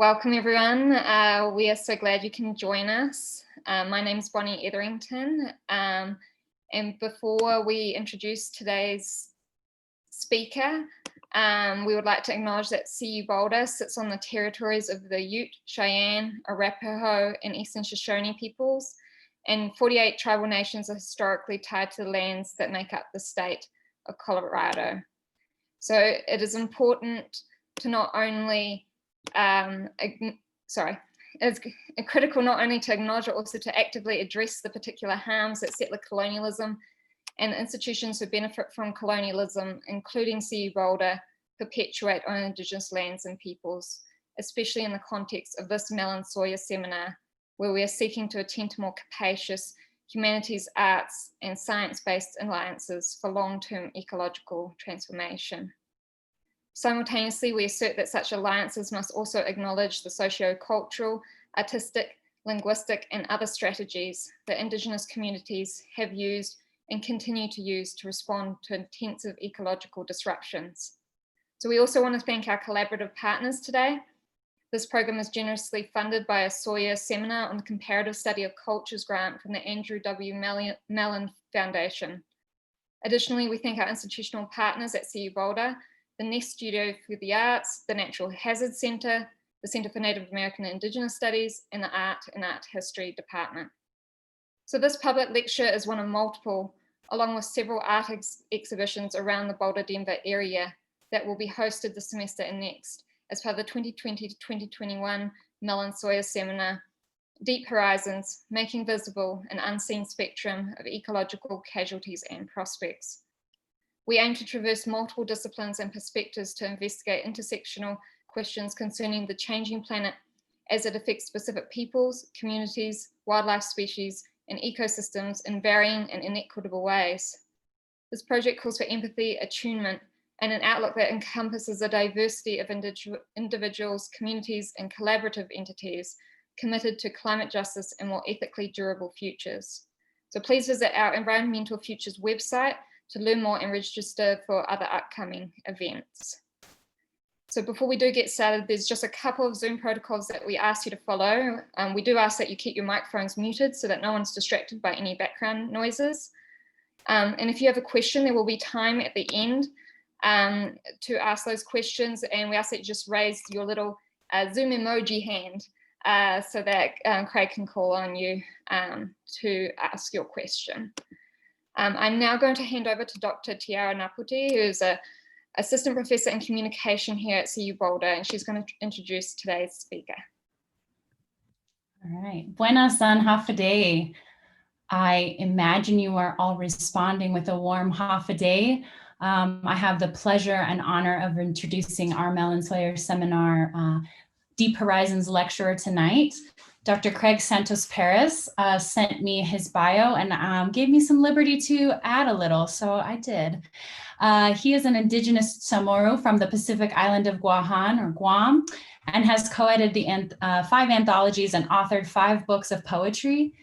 Welcome everyone. We are so glad you can join us. My name is Bonnie Etherington, and before we introduce today's speaker, we would like to acknowledge that CU Boulder sits on the territories of the Ute, Cheyenne, Arapaho, and Eastern Shoshone peoples, and 48 tribal nations are historically tied to the lands that make up the state of Colorado. So it is important to not only it's critical not only to acknowledge but also to actively address the particular harms that settler colonialism and institutions who benefit from colonialism, including CU Boulder, perpetuate on Indigenous lands and peoples, especially in the context of this Mellon Sawyer seminar, where we are seeking to attend to more capacious humanities, arts, and science-based alliances for long-term ecological transformation. Simultaneously, we assert that such alliances must also acknowledge the socio-cultural, artistic, linguistic, and other strategies that Indigenous communities have used and continue to use to respond to intensive ecological disruptions. So we also want to thank our collaborative partners today. This program is generously funded by a Sawyer seminar on the comparative study of cultures grant from the Andrew W. Mellon Foundation. Additionally, we thank our institutional partners at CU Boulder, the Nest Studio for the Arts, the Natural Hazards Centre, the Centre for Native American and Indigenous Studies, and the Art and Art History Department. So this public lecture is one of multiple, along with several art exhibitions around the Boulder-Denver area that will be hosted this semester and next as part of the 2020 to 2021 Mellon Sawyer Seminar, Deep Horizons, Making Visible an Unseen Spectrum of Ecological Casualties and Prospects. We aim to traverse multiple disciplines and perspectives to investigate intersectional questions concerning the changing planet as it affects specific peoples, communities, wildlife species, and ecosystems in varying and inequitable ways. This project calls for empathy, attunement, and an outlook that encompasses a diversity of individuals, communities, and collaborative entities committed to climate justice and more ethically durable futures. So please visit our Environmental Futures website to learn more and register for other upcoming events. So before we do get started, there's just a couple of Zoom protocols that we ask you to follow. We do ask that you keep your microphones muted so that no one's distracted by any background noises. And if you have a question, there will be time at the end to ask those questions, and we ask that you just raise your little Zoom emoji hand so that Craig can call on you to ask your question. I'm now going to hand over to Dr. Tiara Naputi, who is an assistant professor in communication here at CU Boulder, and she's going to introduce today's speaker. All right, buenas and hafa day. I imagine you are all responding with a warm hafa day. I have the pleasure and honor of introducing our Mellon Sawyer Seminar Deep Horizons lecturer tonight. Dr. Craig Santos Perez sent me his bio and gave me some liberty to add a little, so I did. He is an indigenous Chamorro from the Pacific island of Guam, and has co-edited the 5 anthologies and authored 5 books of poetry.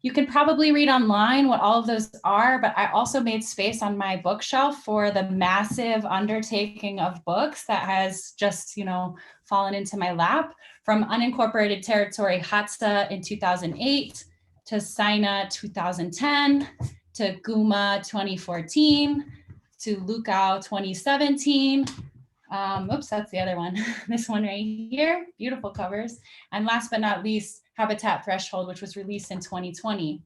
You can probably read online what all of those are, but I also made space on my bookshelf for the massive undertaking of books that has just, fallen into my lap, from unincorporated territory Hadza in 2008, to Saina 2010, to Guma 2014, to Lukau 2017. Oops, that's the other one. This one right here, beautiful covers. And last but not least, Habitat Threshold, which was released in 2020.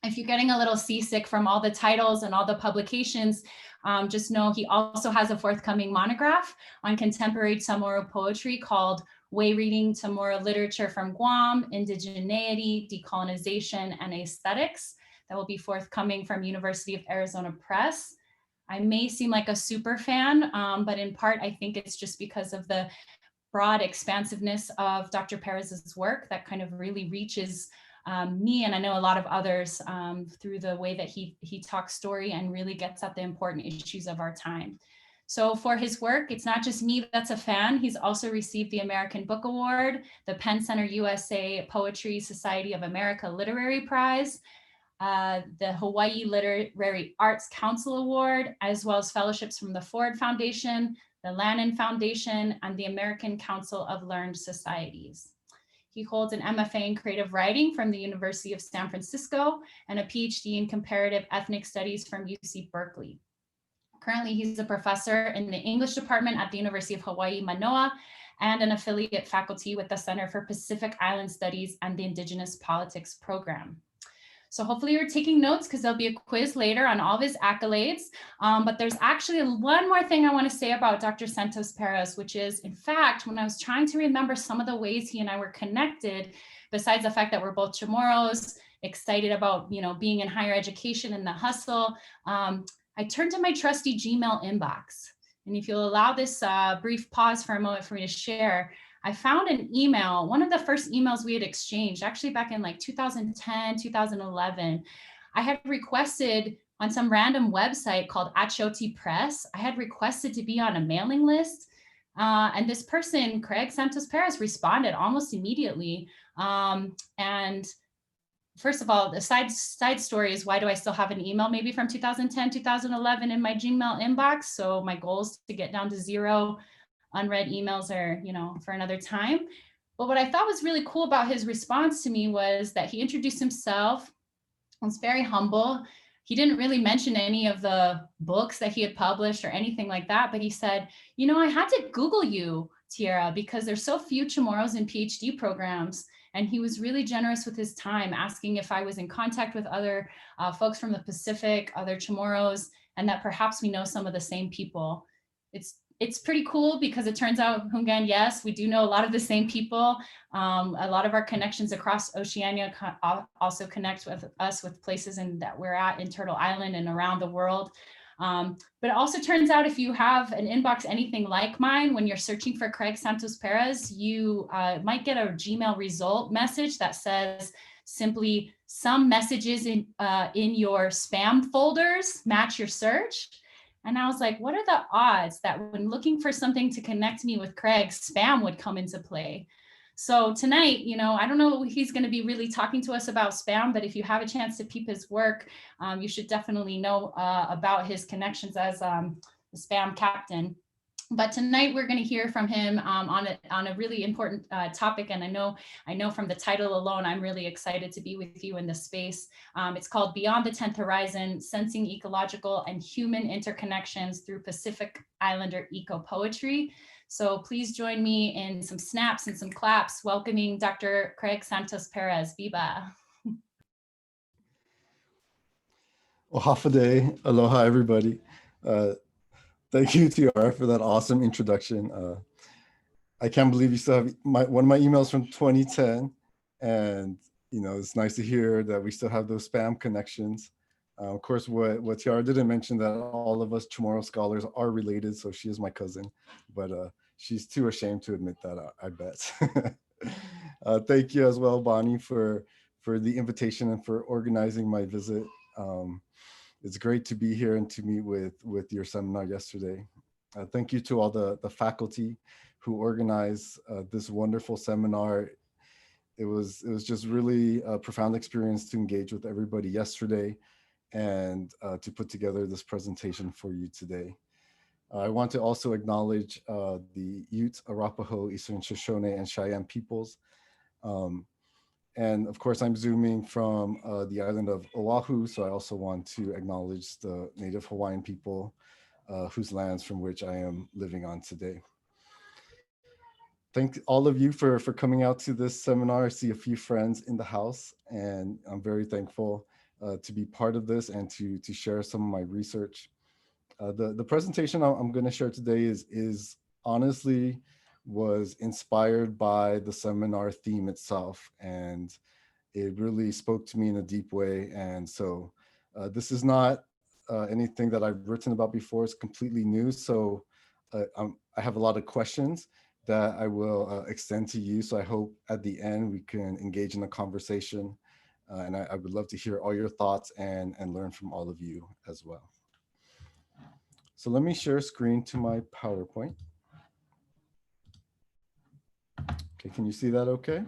If you're getting a little seasick from all the titles and all the publications, just know he also has a forthcoming monograph on contemporary Chamorro poetry called Way Reading Chamorro Literature from Guam, Indigeneity, Decolonization, and Aesthetics, that will be forthcoming from University of Arizona Press. I may seem like a super fan, but in part, I think it's just because of the broad expansiveness of Dr. Perez's work that kind of really reaches me, and I know a lot of others, through the way that he talks story and really gets at the important issues of our time. So for his work, it's not just me that's a fan. He's also received the American Book Award, the Penn Center USA Poetry Society of America Literary Prize, the Hawaii Literary Arts Council Award, as well as fellowships from the Ford Foundation, the Lannan Foundation, and the American Council of Learned Societies. He holds an MFA in creative writing from the University of San Francisco and a PhD in comparative ethnic studies from UC Berkeley. Currently, he's a professor in the English department at the University of Hawaii, Manoa, and an affiliate faculty with the Center for Pacific Island Studies and the Indigenous Politics program. So hopefully you're taking notes because there'll be a quiz later on all of his accolades. But there's actually one more thing I want to say about Dr. Santos Perez, which is, in fact, when I was trying to remember some of the ways he and I were connected, besides the fact that we're both Chamorros, excited about, you know, being in higher education and the hustle, I turned to my trusty Gmail inbox. And if you'll allow this brief pause for a moment for me to share, I found an email, one of the first emails we had exchanged, actually back in like 2010, 2011. I had requested on some random website called Achoti Press, I had requested to be on a mailing list. And this person, Craig Santos Perez, responded almost immediately. And first of all, the side story is, why do I still have an email maybe from 2010, 2011 in my Gmail inbox? So my goal is to get down to 0 unread emails, or, you know, for another time. But what I thought was really cool about his response to me was that he introduced himself, was very humble. He didn't really mention any of the books that he had published or anything like that, but he said, you know, I had to Google you, Tierra, because there's so few Chamorros in PhD programs. And he was really generous with his time, asking if I was in contact with other folks from the Pacific, other Chamorros, and that perhaps we know some of the same people. It's pretty cool because it turns out, Hungan, yes, we do know a lot of the same people. A lot of our connections across Oceania also connect with us with places that we're at in Turtle Island and around the world. But it also turns out, if you have an inbox anything like mine, when you're searching for Craig Santos Perez, you might get a Gmail result message that says simply, some messages in your spam folders match your search. And I was like, what are the odds that when looking for something to connect me with Craig, spam would come into play? So tonight, you know, I don't know if he's going to be really talking to us about spam, but if you have a chance to peep his work, you should definitely know about his connections as the spam captain. But tonight we're going to hear from him on a really important topic, and I know from the title alone, I'm really excited to be with you in this space. It's called Beyond the 10th Horizon: Sensing Ecological and Human Interconnections Through Pacific Islander Eco-Poetry. So please join me in some snaps and some claps, welcoming Dr. Craig Santos Perez. Viva. Hauʻofa day. Aloha, everybody. Thank you, Tiara, for that awesome introduction. I can't believe you still have one of my emails from 2010. And, you know, it's nice to hear that we still have those spam connections. Of course, what Tiara didn't mention, that all of us Chamorro scholars are related. So she is my cousin, but she's too ashamed to admit that, I bet. Thank you as well, Bonnie, for the invitation and for organizing my visit. It's great to be here and to meet with your seminar yesterday. Thank you to all the faculty who organized this wonderful seminar. It was just really a profound experience to engage with everybody yesterday and to put together this presentation for you today. I want to also acknowledge the Ute, Arapaho, Eastern Shoshone, and Cheyenne peoples. And of course, I'm zooming from the island of Oahu, so I also want to acknowledge the Native Hawaiian people whose lands from which I am living on today. Thank all of you for coming out to this seminar. I see a few friends in the house, and I'm very thankful to be part of this and to share some of my research. The presentation I'm going to share today is honestly was inspired by the seminar theme itself, and it really spoke to me in a deep way. And so this is not anything that I've written about before. It's completely new. So I have a lot of questions that I will extend to you. So I hope at the end we can engage in a conversation. And I would love to hear all your thoughts and learn from all of you as well. So let me share screen to my PowerPoint. Okay, can you see that okay?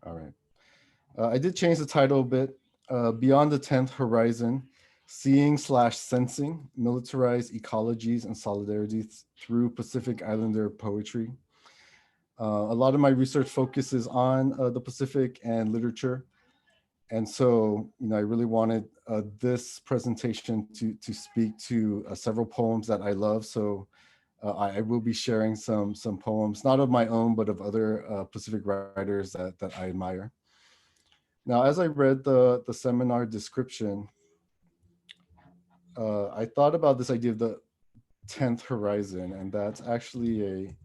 All right. I did change the title a bit. Beyond the 10th Horizon: Seeing/sensing militarized ecologies and solidarities through Pacific Islander poetry. A lot of my research focuses on the Pacific and literature. And so, I really wanted this presentation to speak to several poems that I love. So I will be sharing some poems, not of my own, but of other Pacific writers that I admire. Now, as I read the seminar description, I thought about this idea of the 10th horizon, and that's actually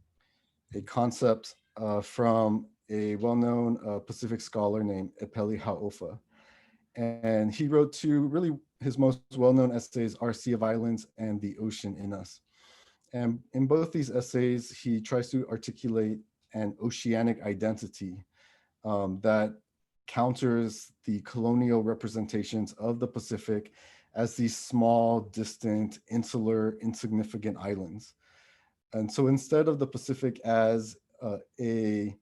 a concept from a well-known Pacific scholar named Epeli Hauʻofa. And he wrote two, really his most well-known essays, Our Sea of Islands and The Ocean in Us. And in both these essays, he tries to articulate an oceanic identity that counters the colonial representations of the Pacific as these small, distant, insular, insignificant islands. And so instead of the Pacific as a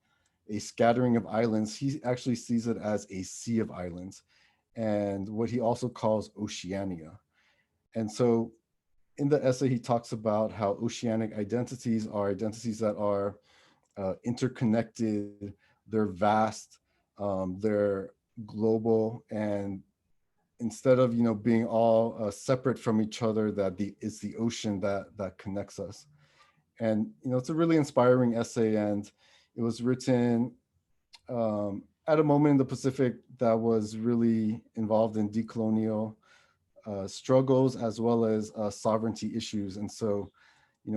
scattering of islands, he actually sees it as a sea of islands, and what he also calls Oceania. And so in the essay, he talks about how oceanic identities are identities that are interconnected, they're vast, they're global, and instead of being all separate from each other, that it's the ocean that connects us. And it's a really inspiring essay, and it was written at a moment in the Pacific that was really involved in decolonial struggles as well as sovereignty issues. And so,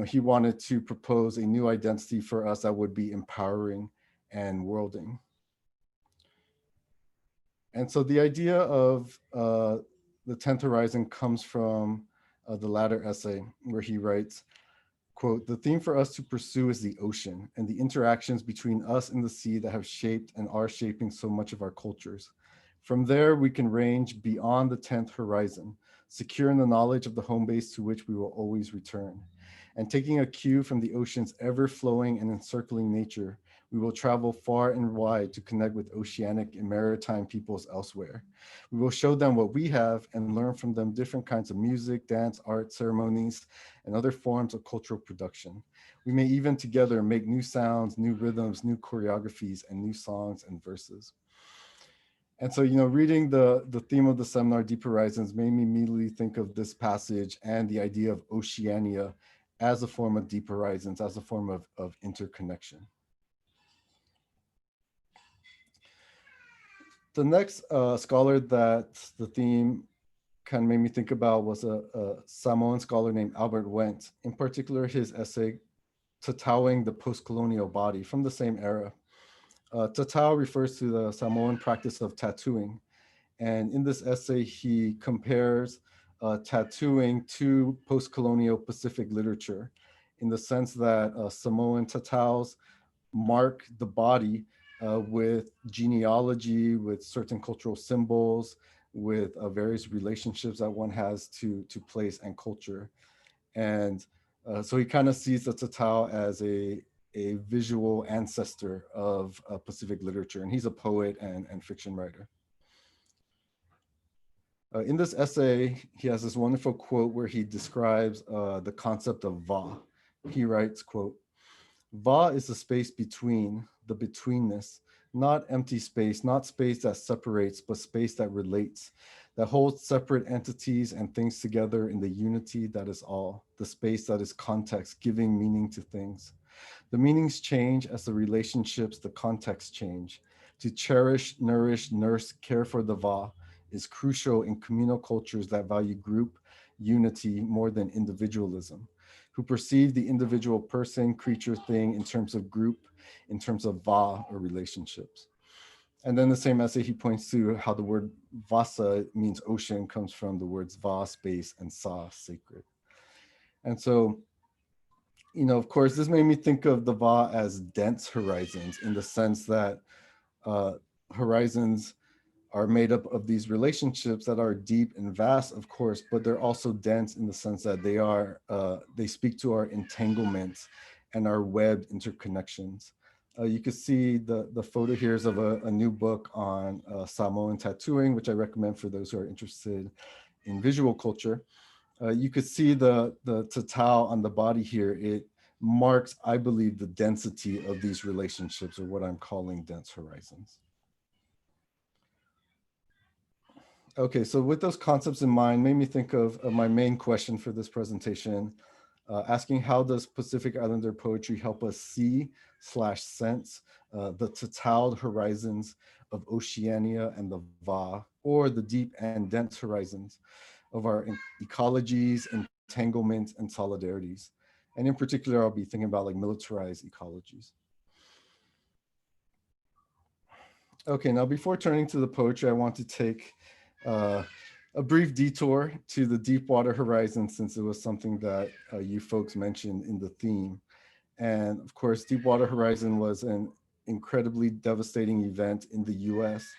he wanted to propose a new identity for us that would be empowering and worlding. And so the idea of the 10th horizon comes from the latter essay, where he writes, quote, "The theme for us to pursue is the ocean and the interactions between us and the sea that have shaped and are shaping so much of our cultures. From there, we can range beyond the 10th horizon, secure in the knowledge of the home base to which we will always return. And taking a cue from the ocean's ever-flowing and encircling nature, we will travel far and wide to connect with oceanic and maritime peoples elsewhere. We will show them what we have and learn from them different kinds of music, dance, art, ceremonies, and other forms of cultural production. We may even together make new sounds, new rhythms, new choreographies, and new songs and verses." And so, reading the theme of the seminar, Deep Horizons, made me immediately think of this passage and the idea of Oceania as a form of deep horizons, as a form of interconnection. The next scholar that the theme kind of made me think about was a Samoan scholar named Albert Wendt, in particular his essay, Tatauing the Post-Colonial Body, from the same era. Tatau refers to the Samoan practice of tattooing. And in this essay, he compares tattooing to post-colonial Pacific literature, in the sense that Samoan tataus mark the body with genealogy, with certain cultural symbols, with various relationships that one has to place and culture. And so he kind of sees the tatau as a visual ancestor of Pacific literature. And he's a poet and fiction writer. In this essay, he has this wonderful quote where he describes the concept of va. He writes, quote, "Va is the space between, the betweenness, not empty space, not space that separates, but space that relates, that holds separate entities and things together in the unity that is all, the space that is context, giving meaning to things. The meanings change as the relationships, the context change. To cherish, nourish, nurse, care for the va is crucial in communal cultures that value group unity more than individualism, who perceive the individual person, creature, thing in terms of group, in terms of va or relationships." And then the same essay, he points to how the word vasa means ocean, comes from the words va, space, and sa, sacred. And so, of course, this made me think of the va as dense horizons, in the sense that horizons are made up of these relationships that are deep and vast, of course, but they're also dense in the sense that they speak to our entanglements and our webbed interconnections. You can see the photo here is of a new book on Samoan tattooing, which I recommend for those who are interested. in visual culture, you could see the total on the body here. It marks, I believe, the density of these relationships, or what I'm calling dense horizons. Okay, so with those concepts in mind, made me think of my main question for this presentation, asking how does Pacific Islander poetry help us see/sense the totaled horizons of Oceania and the Va, or the deep and dense horizons of our ecologies, entanglements, and solidarities. And in particular, I'll be thinking about like militarized ecologies. Okay, now before turning to the poetry, I want to take a brief detour to the deep water horizon, since it was something that you folks mentioned in the theme. And of course, Deepwater Horizon was an incredibly devastating event in the US,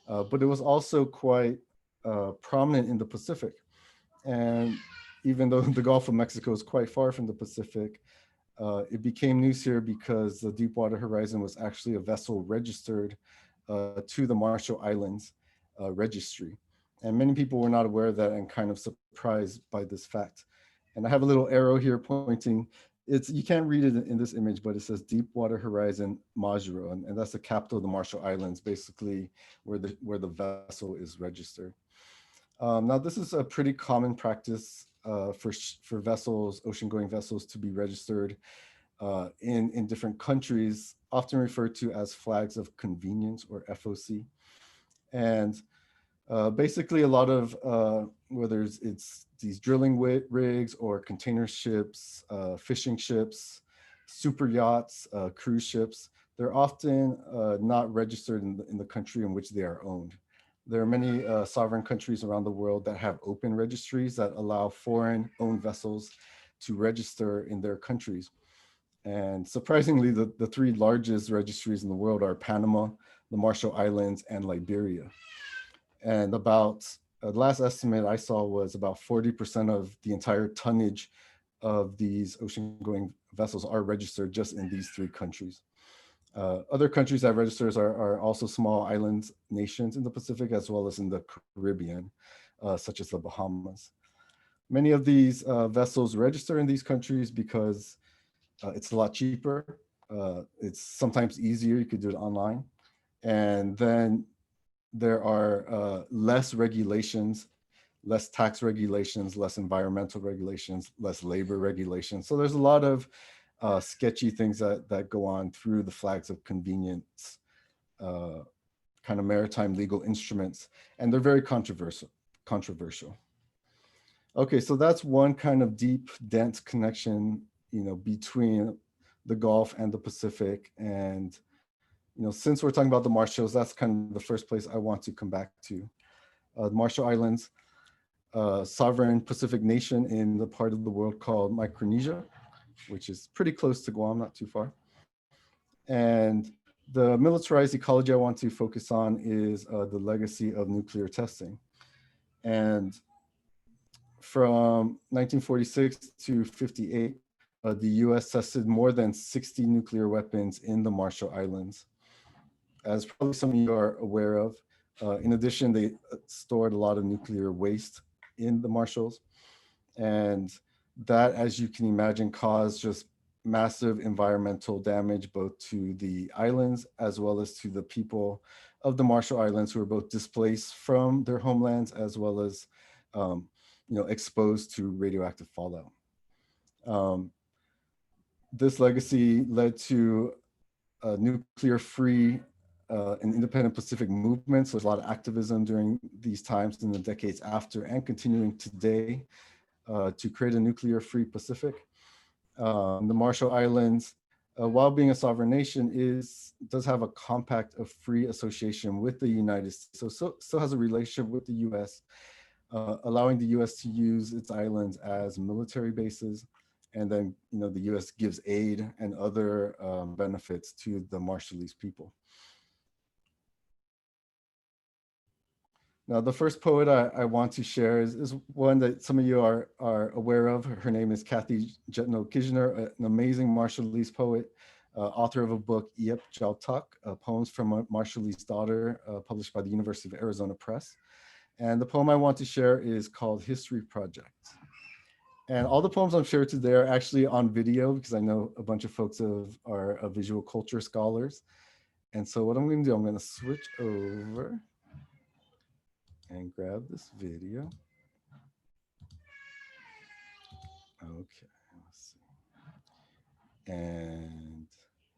but it was also quite prominent in the Pacific. And even though the Gulf of Mexico is quite far from the Pacific, it became news here because the Deepwater Horizon was actually a vessel registered to the Marshall Islands registry. And many people were not aware of that and kind of surprised by this fact. And I have a little arrow here pointing, you can't read it in this image, but it says Deepwater Horizon Majuro, and that's the capital of the Marshall Islands, basically where the vessel is registered. Now, this is a pretty common practice for vessels, ocean-going vessels, to be registered in different countries, often referred to as flags of convenience, or FOC. And basically a lot of, whether it's these drilling rigs or container ships, fishing ships, super yachts, cruise ships, they're often not registered in the country in which they are owned. There are many sovereign countries around the world that have open registries that allow foreign owned vessels to register in their countries. And surprisingly, the three largest registries in the world are Panama, the Marshall Islands, and Liberia. And about, the last estimate I saw was about 40% of the entire tonnage of these ocean-going vessels are registered just in these three countries. Other countries that registers are also small island nations in the Pacific, as well as in the Caribbean, such as the Bahamas. Many of these vessels register in these countries because it's a lot cheaper. It's sometimes easier, you could do it online. And then there are less regulations, less tax regulations, less environmental regulations, less labor regulations. So there's a lot of sketchy things that go on through the flags of convenience, kind of maritime legal instruments, and they're very controversial. Okay, so that's one kind of deep, dense connection, between the Gulf and the Pacific. And since we're talking about the Marshalls, that's kind of the first place I want to come back to. The Marshall Islands, sovereign Pacific nation in the part of the world called Micronesia, which is pretty close to Guam, not too far. And the militarized ecology I want to focus on is the legacy of nuclear testing. And from 1946 to 58, the US tested more than 60 nuclear weapons in the Marshall Islands. As probably some of you are aware of, in addition, they stored a lot of nuclear waste in the Marshalls. And that, as you can imagine, caused just massive environmental damage, both to the islands as well as to the people of the Marshall Islands, who were both displaced from their homelands as well as exposed to radioactive fallout. This legacy led to nuclear-free and independent Pacific movements. So there's a lot of activism during these times in the decades after and continuing today to create a nuclear-free Pacific. The Marshall Islands, while being a sovereign nation, does have a compact of free association with the United States. So still has a relationship with the US, allowing the US to use its islands as military bases. And then, the US gives aid and other benefits to the Marshallese people. Now, the first poet I want to share is one that some of you are aware of. Her name is Kathy Jetno-Kijner, an amazing Marshallese poet, author of a book, Iep Jaltuk, Poems from a Marshallese Daughter, published by the University of Arizona Press. And the poem I want to share is called History Project. And all the poems I'm sharing today are actually on video because I know a bunch of folks are visual culture scholars. And so what I'm going to do, I'm going to switch over and grab this video. Okay, let's see. And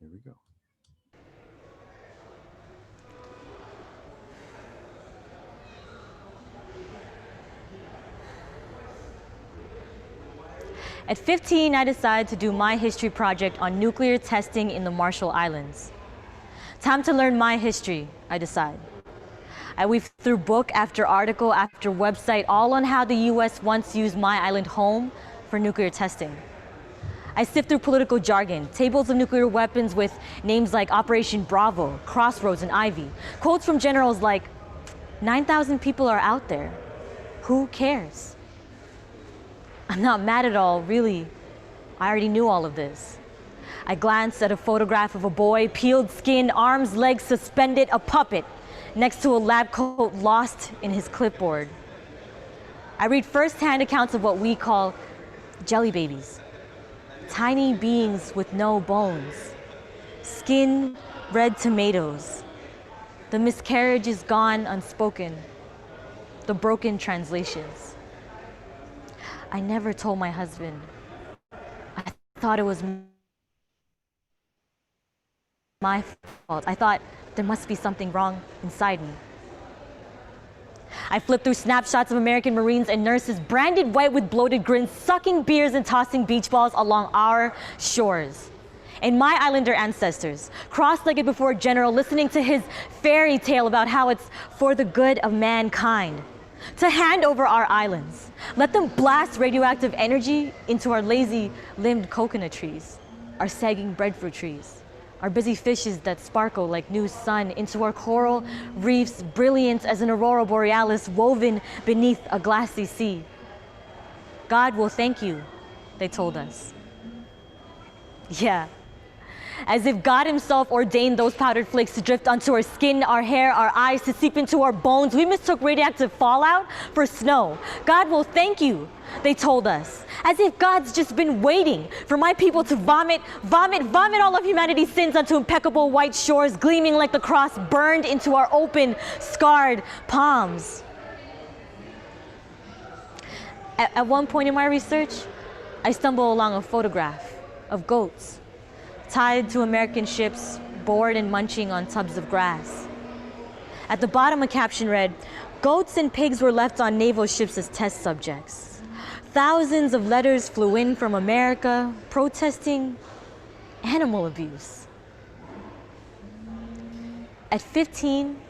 here we go. At 15, I decided to do my history project on nuclear testing in the Marshall Islands. Time to learn my history, I decide. I weave through book after article after website, all on how the US once used my island home for nuclear testing. I sift through political jargon, tables of nuclear weapons with names like Operation Bravo, Crossroads, and Ivy. Quotes from generals like, 9,000 people are out there. Who cares? I'm not mad at all, really. I already knew all of this. I glanced at a photograph of a boy, peeled skin, arms, legs suspended, a puppet, next to a lab coat lost in his clipboard. I read first-hand accounts of what we call jelly babies. Tiny beings with no bones. Skin, red tomatoes. The miscarriages gone unspoken. The broken translations. I never told my husband. I thought it was my fault. I thought there must be something wrong inside me. I flipped through snapshots of American Marines and nurses branded white with bloated grins, sucking beers and tossing beach balls along our shores. And my islander ancestors, cross-legged before a general, listening to his fairy tale about how it's for the good of mankind. To hand over our islands, let them blast radioactive energy into our lazy-limbed coconut trees, our sagging breadfruit trees, our busy fishes that sparkle like new sun, into our coral reefs, brilliant as an aurora borealis woven beneath a glassy sea. God will thank you, they told us. Yeah. As if God himself ordained those powdered flakes to drift onto our skin, our hair, our eyes, to seep into our bones. We mistook radioactive fallout for snow. God will thank you, they told us. As if God's just been waiting for my people to vomit all of humanity's sins onto impeccable white shores, gleaming like the cross burned into our open, scarred palms. At one point in my research, I stumbled along a photograph of goats tied to American ships, bored and munching on tubs of grass. At the bottom, a caption read, "Goats and pigs were left on naval ships as test subjects. Thousands of letters flew in from America protesting animal abuse." At 15,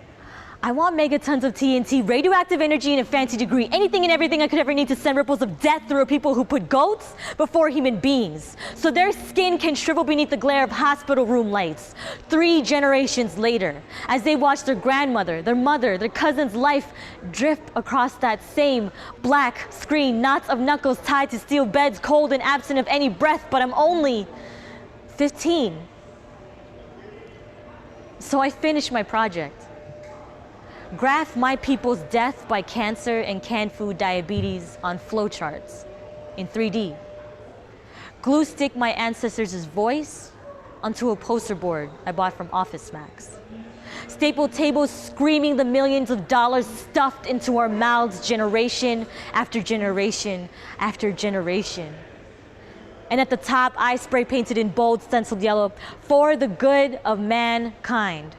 I want megatons of TNT, radioactive energy in a fancy degree, anything and everything I could ever need to send ripples of death through people who put goats before human beings, so their skin can shrivel beneath the glare of hospital room lights 3 generations later, as they watch their grandmother, their mother, their cousin's life drift across that same black screen, knots of knuckles tied to steel beds, cold and absent of any breath, but I'm only 15. So I finished my project. Graph my people's death by cancer and canned food diabetes on flowcharts in 3D. Glue stick my ancestors' voice onto a poster board I bought from Office Max. Staple tables screaming the millions of dollars stuffed into our mouths generation after generation after generation. And at the top, I spray painted in bold stenciled yellow, "For the good of mankind,"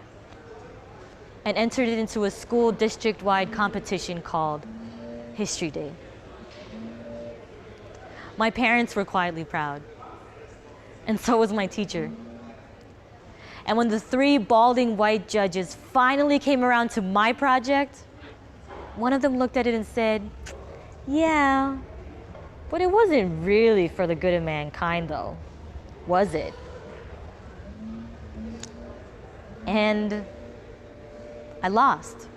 and entered it into a school district-wide competition called History Day. My parents were quietly proud, and so was my teacher. And when the 3 balding white judges finally came around to my project, one of them looked at it and said, "Yeah, but it wasn't really for the good of mankind though, was it?" And I lost.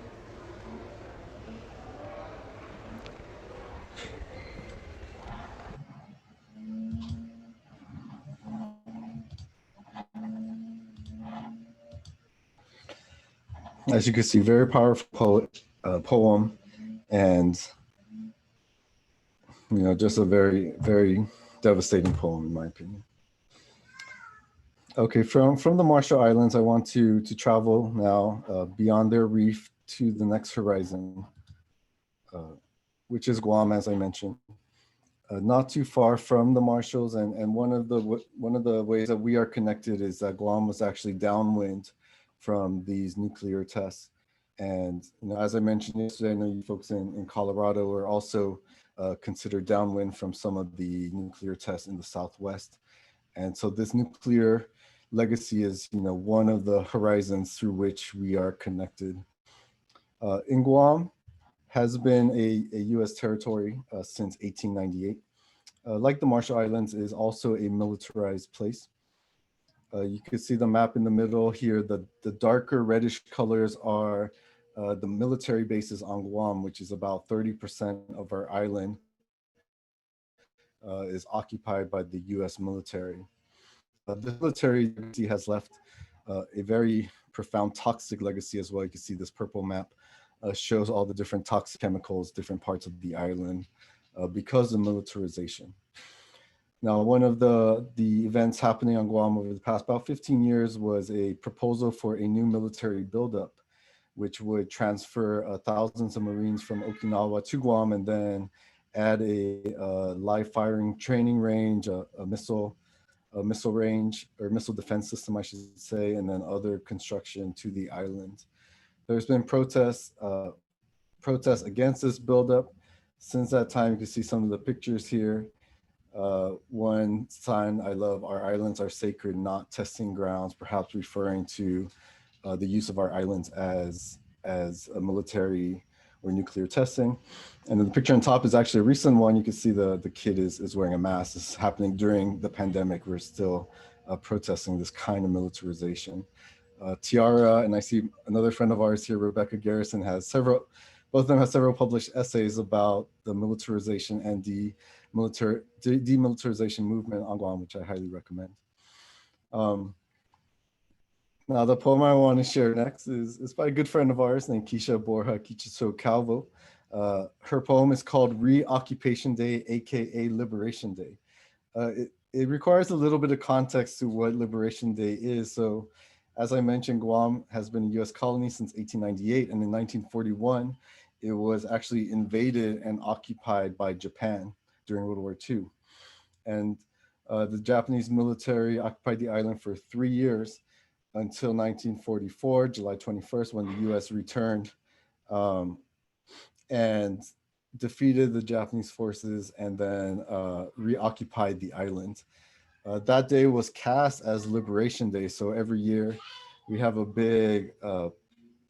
As you can see, very powerful poem. And, you know, just a very, very devastating poem, in my opinion. Okay, from the Marshall Islands, I want to travel now beyond their reef to the next horizon, which is Guam, as I mentioned. Not too far from the Marshalls, and one of the ways that we are connected is that Guam was actually downwind from these nuclear tests. And, you know, as I mentioned yesterday, I know you folks in Colorado are also considered downwind from some of the nuclear tests in the Southwest. And so this nuclear legacy is, you know, one of the horizons through which we are connected. In Guam has been a US territory since 1898. Like the Marshall Islands, is also a militarized place. You can see the map in the middle here. The darker reddish colors are the military bases on Guam, which is about 30% of our island is occupied by the US military. The military legacy has left a very profound toxic legacy as well. You can see this purple map shows all the different toxic chemicals, different parts of the island because of militarization. Now, one of the events happening on Guam over the past about 15 years was a proposal for a new military buildup, which would transfer thousands of Marines from Okinawa to Guam and then add a live firing training range, a missile range, or missile defense system, I should say, and then other construction to the island. There's been protests against this buildup. Since that time, you can see some of the pictures here. One sign, I love our islands are sacred, not testing grounds, perhaps referring to the use of our islands as a military or nuclear testing. And then the picture on top is actually a recent one. You can see the kid is wearing a mask. This is happening during the pandemic. We're still protesting this kind of militarization. Tiara, and I see another friend of ours here, Rebecca Garrison, both of them have several published essays about the militarization and demilitarization movement on Guam, which I highly recommend. Now, the poem I want to share next is by a good friend of ours named Keisha Borja Kichiso Calvo. Her poem is called Reoccupation Day, AKA Liberation Day. It requires a little bit of context to what Liberation Day is. So, as I mentioned, Guam has been a US colony since 1898, and in 1941, it was actually invaded and occupied by Japan during World War II. And the Japanese military occupied the island for 3 years until 1944, July 21st, when the US returned and defeated the Japanese forces and then reoccupied the island. That day was cast as Liberation Day. So every year we have a big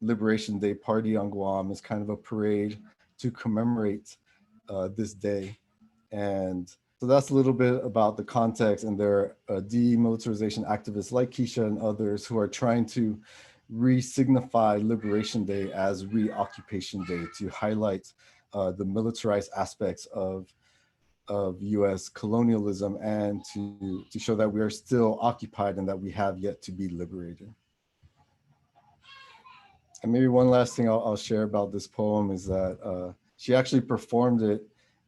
Liberation Day party on Guam. It's kind of a parade to commemorate this day. And so that's a little bit about the context, and there are demilitarization activists like Keisha and others who are trying to re-signify Liberation Day as Reoccupation Day to highlight the militarized aspects of US colonialism and to show that we are still occupied and that we have yet to be liberated. And maybe one last thing I'll share about this poem is that she actually performed it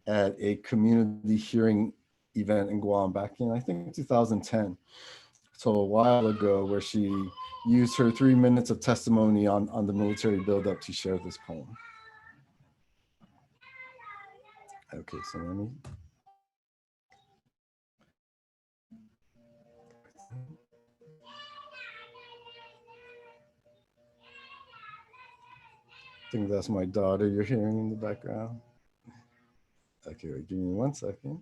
at a community hearing event in Guam back in, I think, 2010. So a while ago, where she used her 3 minutes of testimony on the military buildup to share this poem. Okay, so let me. I think that's my daughter you're hearing in the background. Okay, wait, give me 1 second.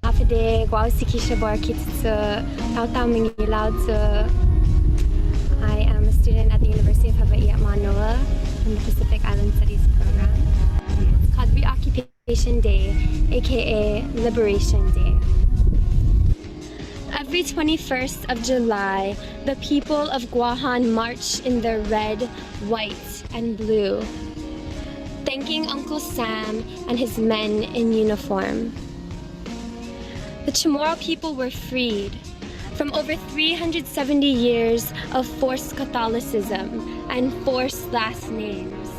Afide gwausi Keisha Borja Kichiso Tautau Mingilautu. I am a student at the University of Hawaii at Manoa in the Pacific Island Studies program. It's called Reoccupation Day, aka Liberation Day. Every 21st of July, the people of Guahan march in their red, white, and blue, thanking Uncle Sam and his men in uniform. The Chamorro people were freed from over 370 years of forced Catholicism and forced last names,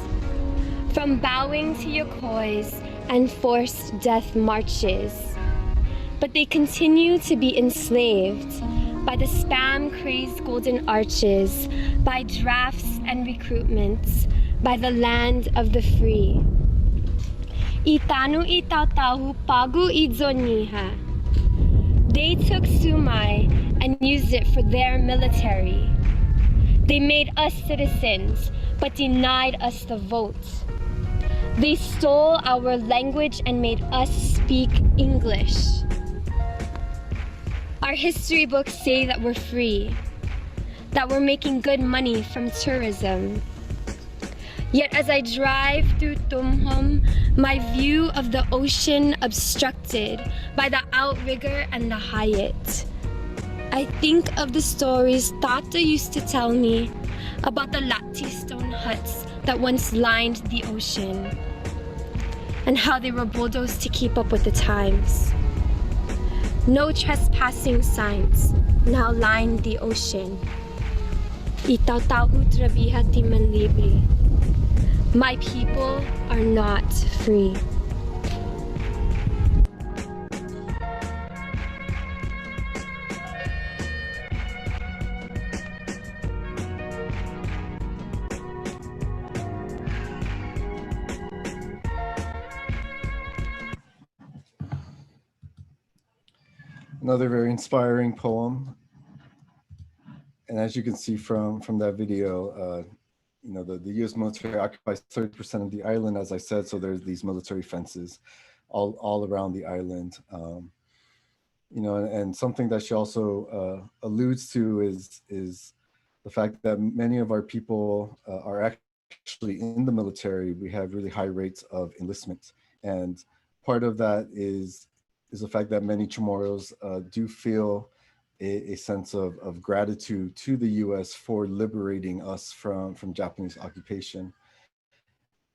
from bowing to Yokois and forced death marches. But they continue to be enslaved by the spam-crazed golden arches, by drafts and recruitments, by the land of the free. Itanu itautahu pagu idzoniha. They took Sumai and used it for their military. They made us citizens, but denied us the vote. They stole our language and made us speak English. Our history books say that we're free, that we're making good money from tourism. Yet as I drive through Tumhom, my view of the ocean obstructed by the outrigger and the Hyatt, I think of the stories Tata used to tell me about the Lati stone huts that once lined the ocean, and how they were bulldozed to keep up with the times. No trespassing signs now line the ocean. Itautau utrabihati man libre. My people are not free. Another very inspiring poem. And as you can see from that video, you know, the US military occupies 30% of the island, as I said, so there's these military fences all around the island. You know, and something that she also alludes to is the fact that many of our people are actually in the military. We have really high rates of enlistment. And part of that is the fact that many Chamorros do feel a sense of gratitude to the US for liberating us from Japanese occupation.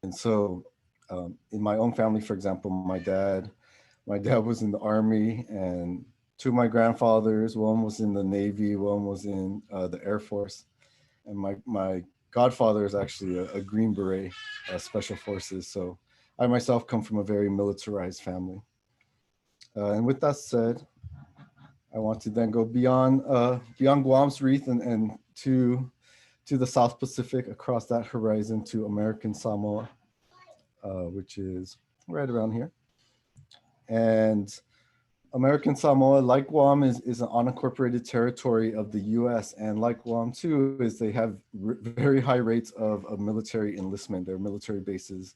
And so in my own family, for example, my dad was in the Army, and two of my grandfathers, one was in the Navy, one was in the Air Force. And my godfather is actually a Green Beret, Special Forces. So I myself come from a very militarized family. And with that said, I want to then go beyond Guam's wreath and to the South Pacific, across that horizon to American Samoa, which is right around here. And American Samoa, like Guam, is an unincorporated territory of the US, and like Guam too, is they have very high rates of military enlistment. There are military bases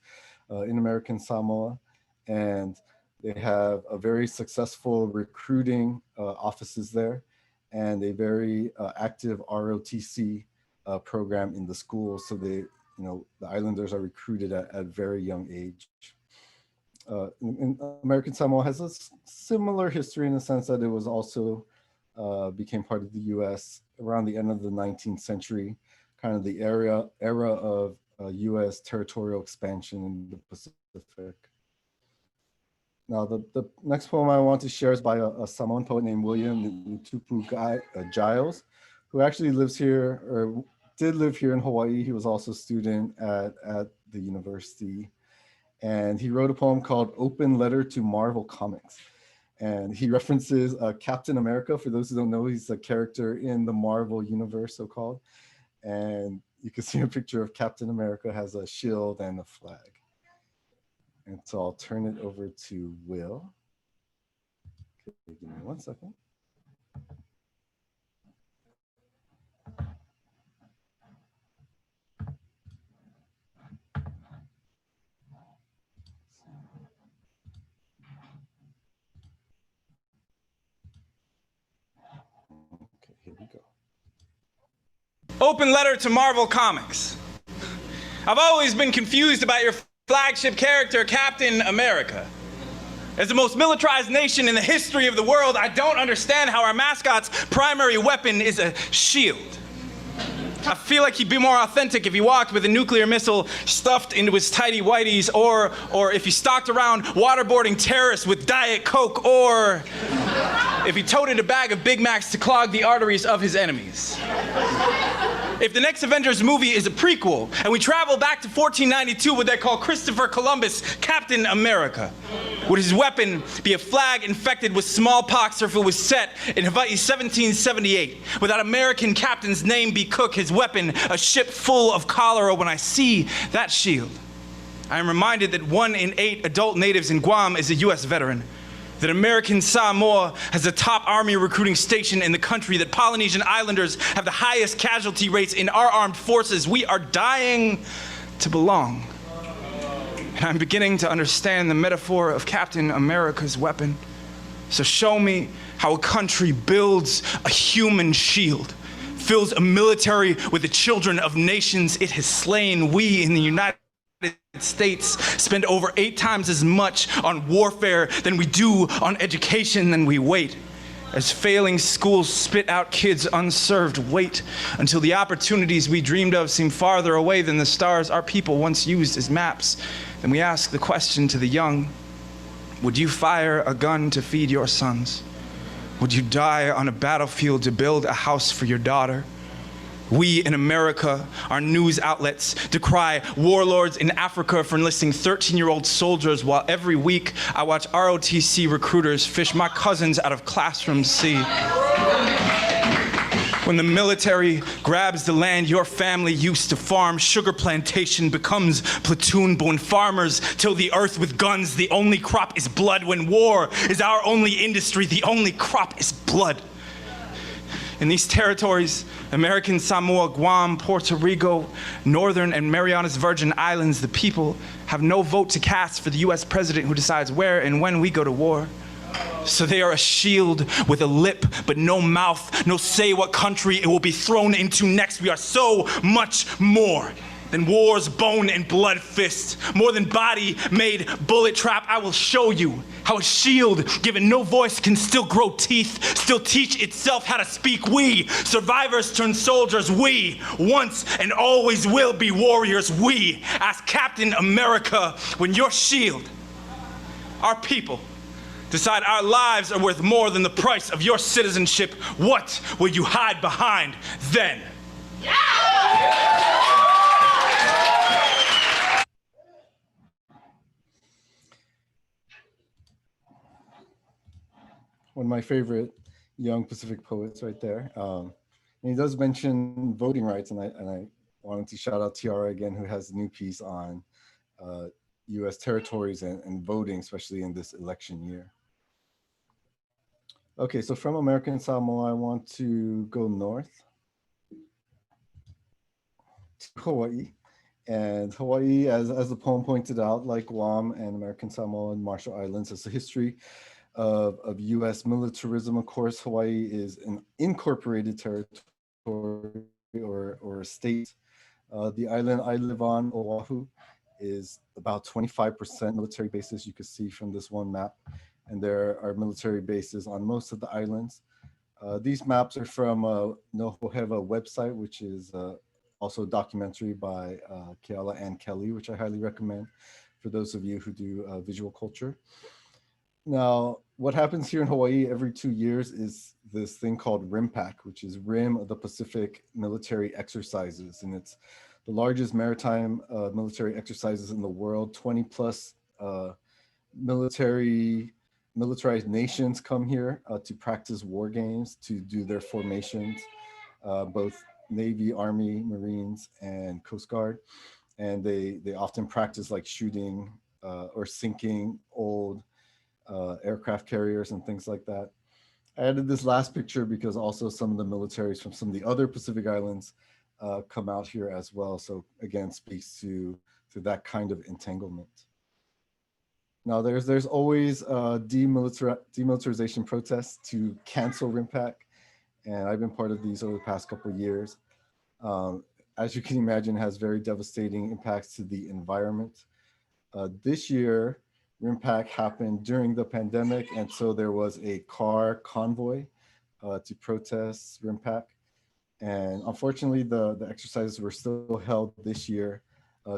in American Samoa, and they have a very successful recruiting offices there, and a very active ROTC program in the schools. So they, you know, the islanders are recruited at a very young age. American Samoa has a similar history in the sense that it was also became part of the US around the end of the 19th century, kind of the era of US territorial expansion in the Pacific. Now, the next poem I want to share is by a Samoan poet named William Tupu Giles, who actually lives here, or did live here in Hawaii. He was also a student at the university. And he wrote a poem called Open Letter to Marvel Comics. And he references Captain America. For those who don't know, he's a character in the Marvel universe, so-called. And you can see a picture of Captain America, has a shield and a flag. And so I'll turn it over to Will. Okay, give me 1 second. Okay, here we go. Open letter to Marvel Comics. I've always been confused about your flagship character, Captain America. As the most militarized nation in the history of the world, I don't understand how our mascot's primary weapon is a shield. I feel like he'd be more authentic if he walked with a nuclear missile stuffed into his tighty whities, or if he stalked around waterboarding terrorists with Diet Coke, or if he toted a bag of Big Macs to clog the arteries of his enemies. If the next Avengers movie is a prequel, and we travel back to 1492, would they call Christopher Columbus Captain America? Would his weapon be a flag infected with smallpox, or if it was set in Hawaii 1778? Would that American captain's name be Cook, his weapon a ship full of cholera? When I see that shield, I am reminded that 1 in 8 adult natives in Guam is a US veteran, that American Samoa has the top army recruiting station in the country, that Polynesian Islanders have the highest casualty rates in our armed forces. We are dying to belong. And I'm beginning to understand the metaphor of Captain America's weapon. So show me how a country builds a human shield, fills a military with the children of nations it has slain. We in the United States spend over 8 times as much on warfare than we do on education. Then we wait as failing schools spit out kids unserved. Wait until the opportunities we dreamed of seem farther away than the stars our people once used as maps. Then we ask the question to the young: would you fire a gun to feed your sons? Would you die on a battlefield to build a house for your daughter? We in America, our news outlets, decry warlords in Africa for enlisting 13-year-old soldiers, while every week I watch ROTC recruiters fish my cousins out of classroom C. When the military grabs the land your family used to farm, sugar plantation becomes platoon-born farmers till the earth with guns. The only crop is blood. When war is our only industry, the only crop is blood. In these territories, American Samoa, Guam, Puerto Rico, Northern and Marianas Virgin Islands, the people have no vote to cast for the US president who decides where and when we go to war. So they are a shield with a lip but no mouth, no say what country it will be thrown into next. We are so much more than war's bone and blood fist, more than body-made bullet trap. I will show you how a shield given no voice can still grow teeth, still teach itself how to speak. We, survivors turned soldiers, we once and always will be warriors. We, as Captain America, when your shield, our people, decide our lives are worth more than the price of your citizenship, what will you hide behind then? One of my favorite young Pacific poets right there. And he does mention voting rights, and I wanted to shout out Tiara again, who has a new piece on US territories and voting, especially in this election year. Okay, so from American Samoa, I want to go north to Hawaii. And Hawaii, as the poem pointed out, like Guam and American Samoa and Marshall Islands, has a history of US militarism. Of course, Hawaii is an incorporated territory or a state. The island I live on, Oahu, is about 25% military bases, you can see from this one map. And there are military bases on most of the islands. These maps are from Nohohewa website, which is also a documentary by Keala Ann Kelly, which I highly recommend for those of you who do visual culture. Now, what happens here in Hawaii every 2 years is this thing called RIMPAC, which is Rim of the Pacific Military Exercises. And it's the largest maritime military exercises in the world. 20 plus militarized nations come here to practice war games, to do their formations, both Navy, Army, Marines, and Coast Guard. And they often practice like shooting or sinking old aircraft carriers and things like that. I added this last picture because also some of the militaries from some of the other Pacific Islands come out here as well. So again, speaks to that kind of entanglement. Now there's always demilitarization protests to cancel RIMPAC, and I've been part of these over the past couple of years. As you can imagine, has very devastating impacts to the environment. This year, RIMPAC happened during the pandemic, and so there was a car convoy to protest RIMPAC. And unfortunately, the exercises were still held this year.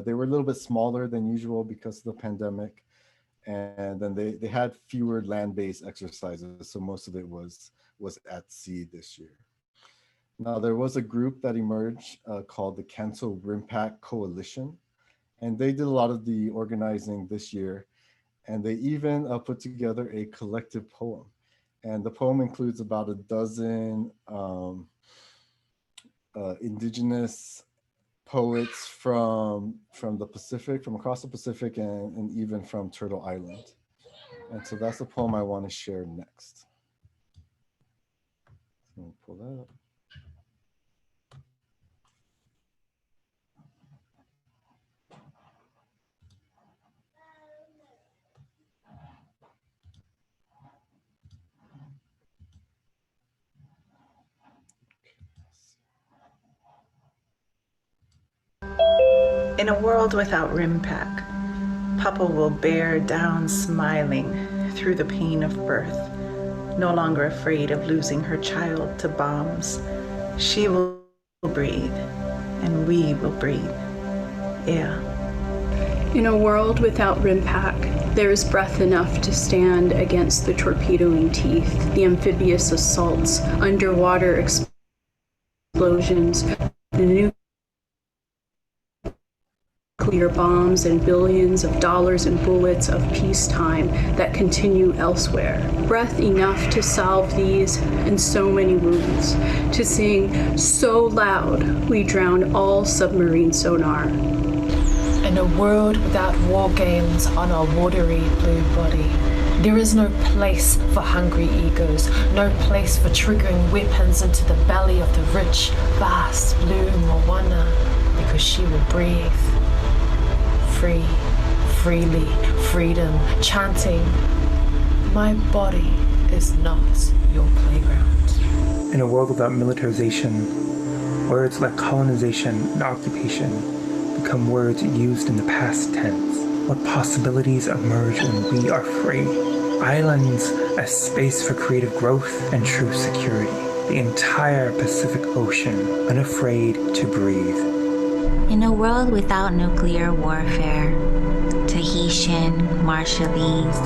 They were a little bit smaller than usual because of the pandemic. And then they had fewer land-based exercises, so most of it was at sea this year. Now, there was a group that emerged called the Cancel RIMPAC Coalition, and they did a lot of the organizing this year, and they even put together a collective poem. And the poem includes about a dozen indigenous poets from the Pacific, from across the Pacific, and even from Turtle Island. And so that's the poem I want to share next. So let me pull that up. In a world without RIMPAC, Papa will bear down smiling through the pain of birth, no longer afraid of losing her child to bombs. She will breathe, and we will breathe. Yeah. In a world without RIMPAC, there is breath enough to stand against the torpedoing teeth, the amphibious assaults, underwater explosions, the nuclear bombs, and billions of dollars and bullets of peacetime that continue elsewhere. Breath enough to salve these and so many wounds, to sing so loud we drown all submarine sonar. In a world without war games on our watery blue body, there is no place for hungry egos, no place for triggering weapons into the belly of the rich, vast blue Moana, because she will breathe. Free, freely, freedom, chanting, my body is not your playground. In a world without militarization, words like colonization and occupation become words used in the past tense. What possibilities emerge when we are free? Islands as space for creative growth and true security. The entire Pacific Ocean unafraid to breathe. In a world without nuclear warfare, Tahitian, Marshallese,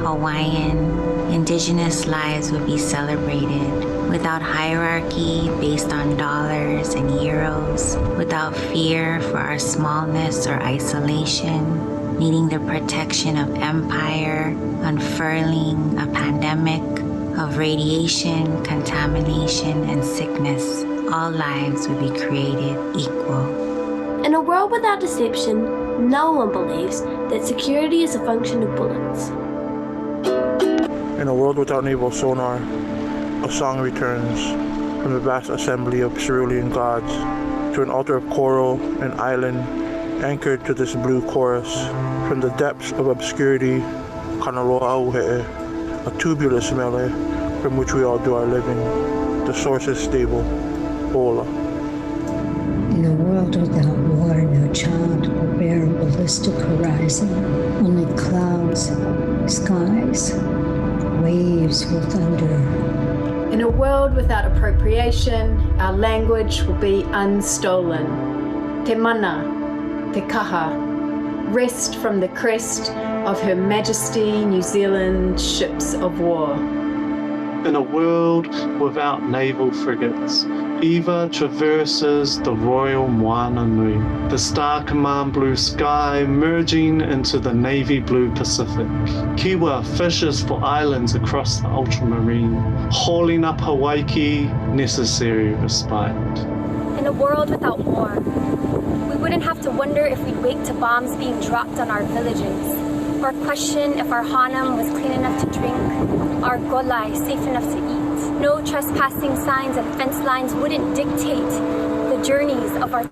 Hawaiian, indigenous lives would be celebrated without hierarchy based on dollars and euros, without fear for our smallness or isolation, needing the protection of empire, unfurling a pandemic of radiation, contamination, and sickness. All lives would be created equal. In a world without deception, no one believes that security is a function of bullets. In a world without naval sonar, a song returns from the vast assembly of cerulean gods to an altar of coral and island anchored to this blue chorus. From the depths of obscurity, Kanaloa Auhe'e, a tubulous mele from which we all do our living. The source is stable, Ola. In a world without war, no child will bear a ballistic horizon. Only clouds, skies, waves will thunder. In a world without appropriation, our language will be unstolen. Te mana, te kaha, rest from the crest of Her Majesty New Zealand ships of war. In a world without naval frigates, Eva traverses the Royal Moana Nui, the Star Command blue sky merging into the navy blue Pacific. Kiwa fishes for islands across the ultramarine, hauling up Hawaii necessary respite. In a world without war, we wouldn't have to wonder if we'd wake to bombs being dropped on our villages, or question if our hanam was clean enough to drink, our golai safe enough to eat. No trespassing signs and fence lines wouldn't dictate the journeys of our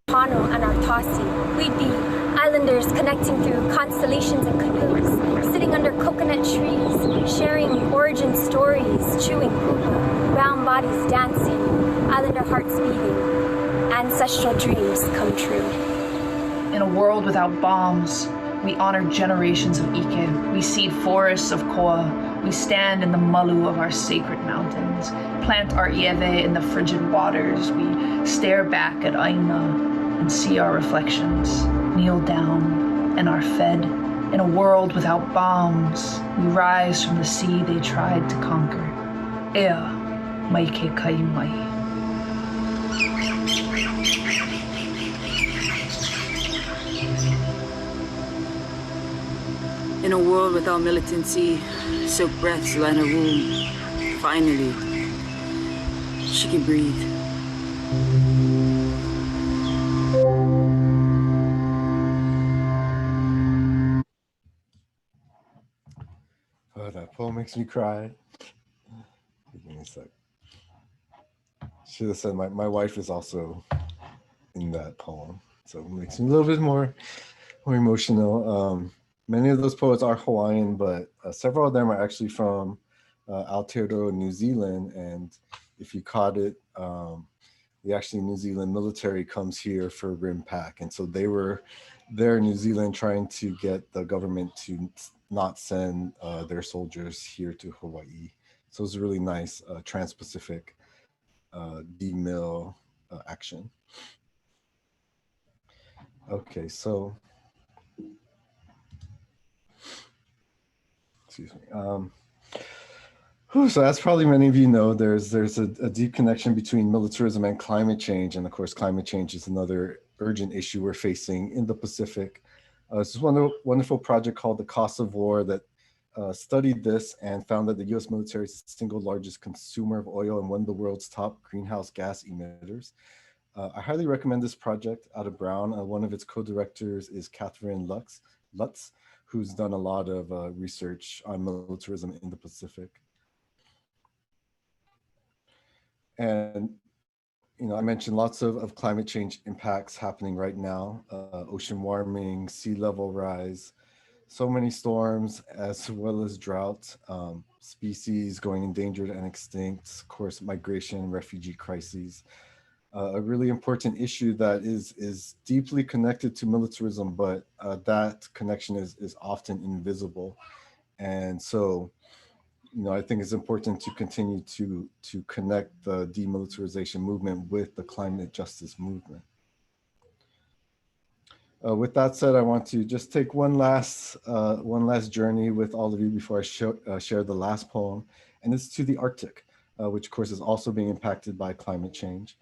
Tano and our Tasi. We'd be islanders connecting through constellations and canoes, sitting under coconut trees, sharing origin stories, chewing puka, brown bodies dancing, islander hearts beating, ancestral dreams come true. In a world without bombs, We honor generations of Ike. We seed forests of Koa. We stand in the malu of our sacred mountains, plant our ieve in the frigid waters. We stare back at Aina and see our reflections, kneel down and are fed. In a world without bombs, we rise from the sea they tried to conquer. Ea, maike kai mai. In a world without militancy, silk breaths line a room. Finally, she can breathe. Oh, that poem makes me cry. Give me a sec. Should have said my wife is also in that poem, so it makes me a little bit more emotional. Many of those poets are Hawaiian, but several of them are actually from Aotearoa, New Zealand. And if you caught it, the actually New Zealand military comes here for RIMPAC. And so they were there in New Zealand trying to get the government to not send their soldiers here to Hawaii. So it was a really nice trans-Pacific demil action. Okay, so excuse me. So as probably many of you know, there's a deep connection between militarism and climate change. And of course, climate change is another urgent issue we're facing in the Pacific. This is one wonderful project called The Cost of War that studied this and found that the US military is the single largest consumer of oil and one of the world's top greenhouse gas emitters. I highly recommend this project out of Brown. One of its co-directors is Catherine Lutz, who's done a lot of research on militarism in the Pacific. And, you know, I mentioned lots of climate change impacts happening right now, ocean warming, sea level rise, so many storms, as well as drought, species going endangered and extinct, of course, migration, refugee crises. A really important issue that is deeply connected to militarism, but that connection is often invisible. And so, you know, I think it's important to continue to connect the demilitarization movement with the climate justice movement. With that said, I want to just take one last journey with all of you before I share the last poem, and it's to the Arctic, which of course is also being impacted by climate change.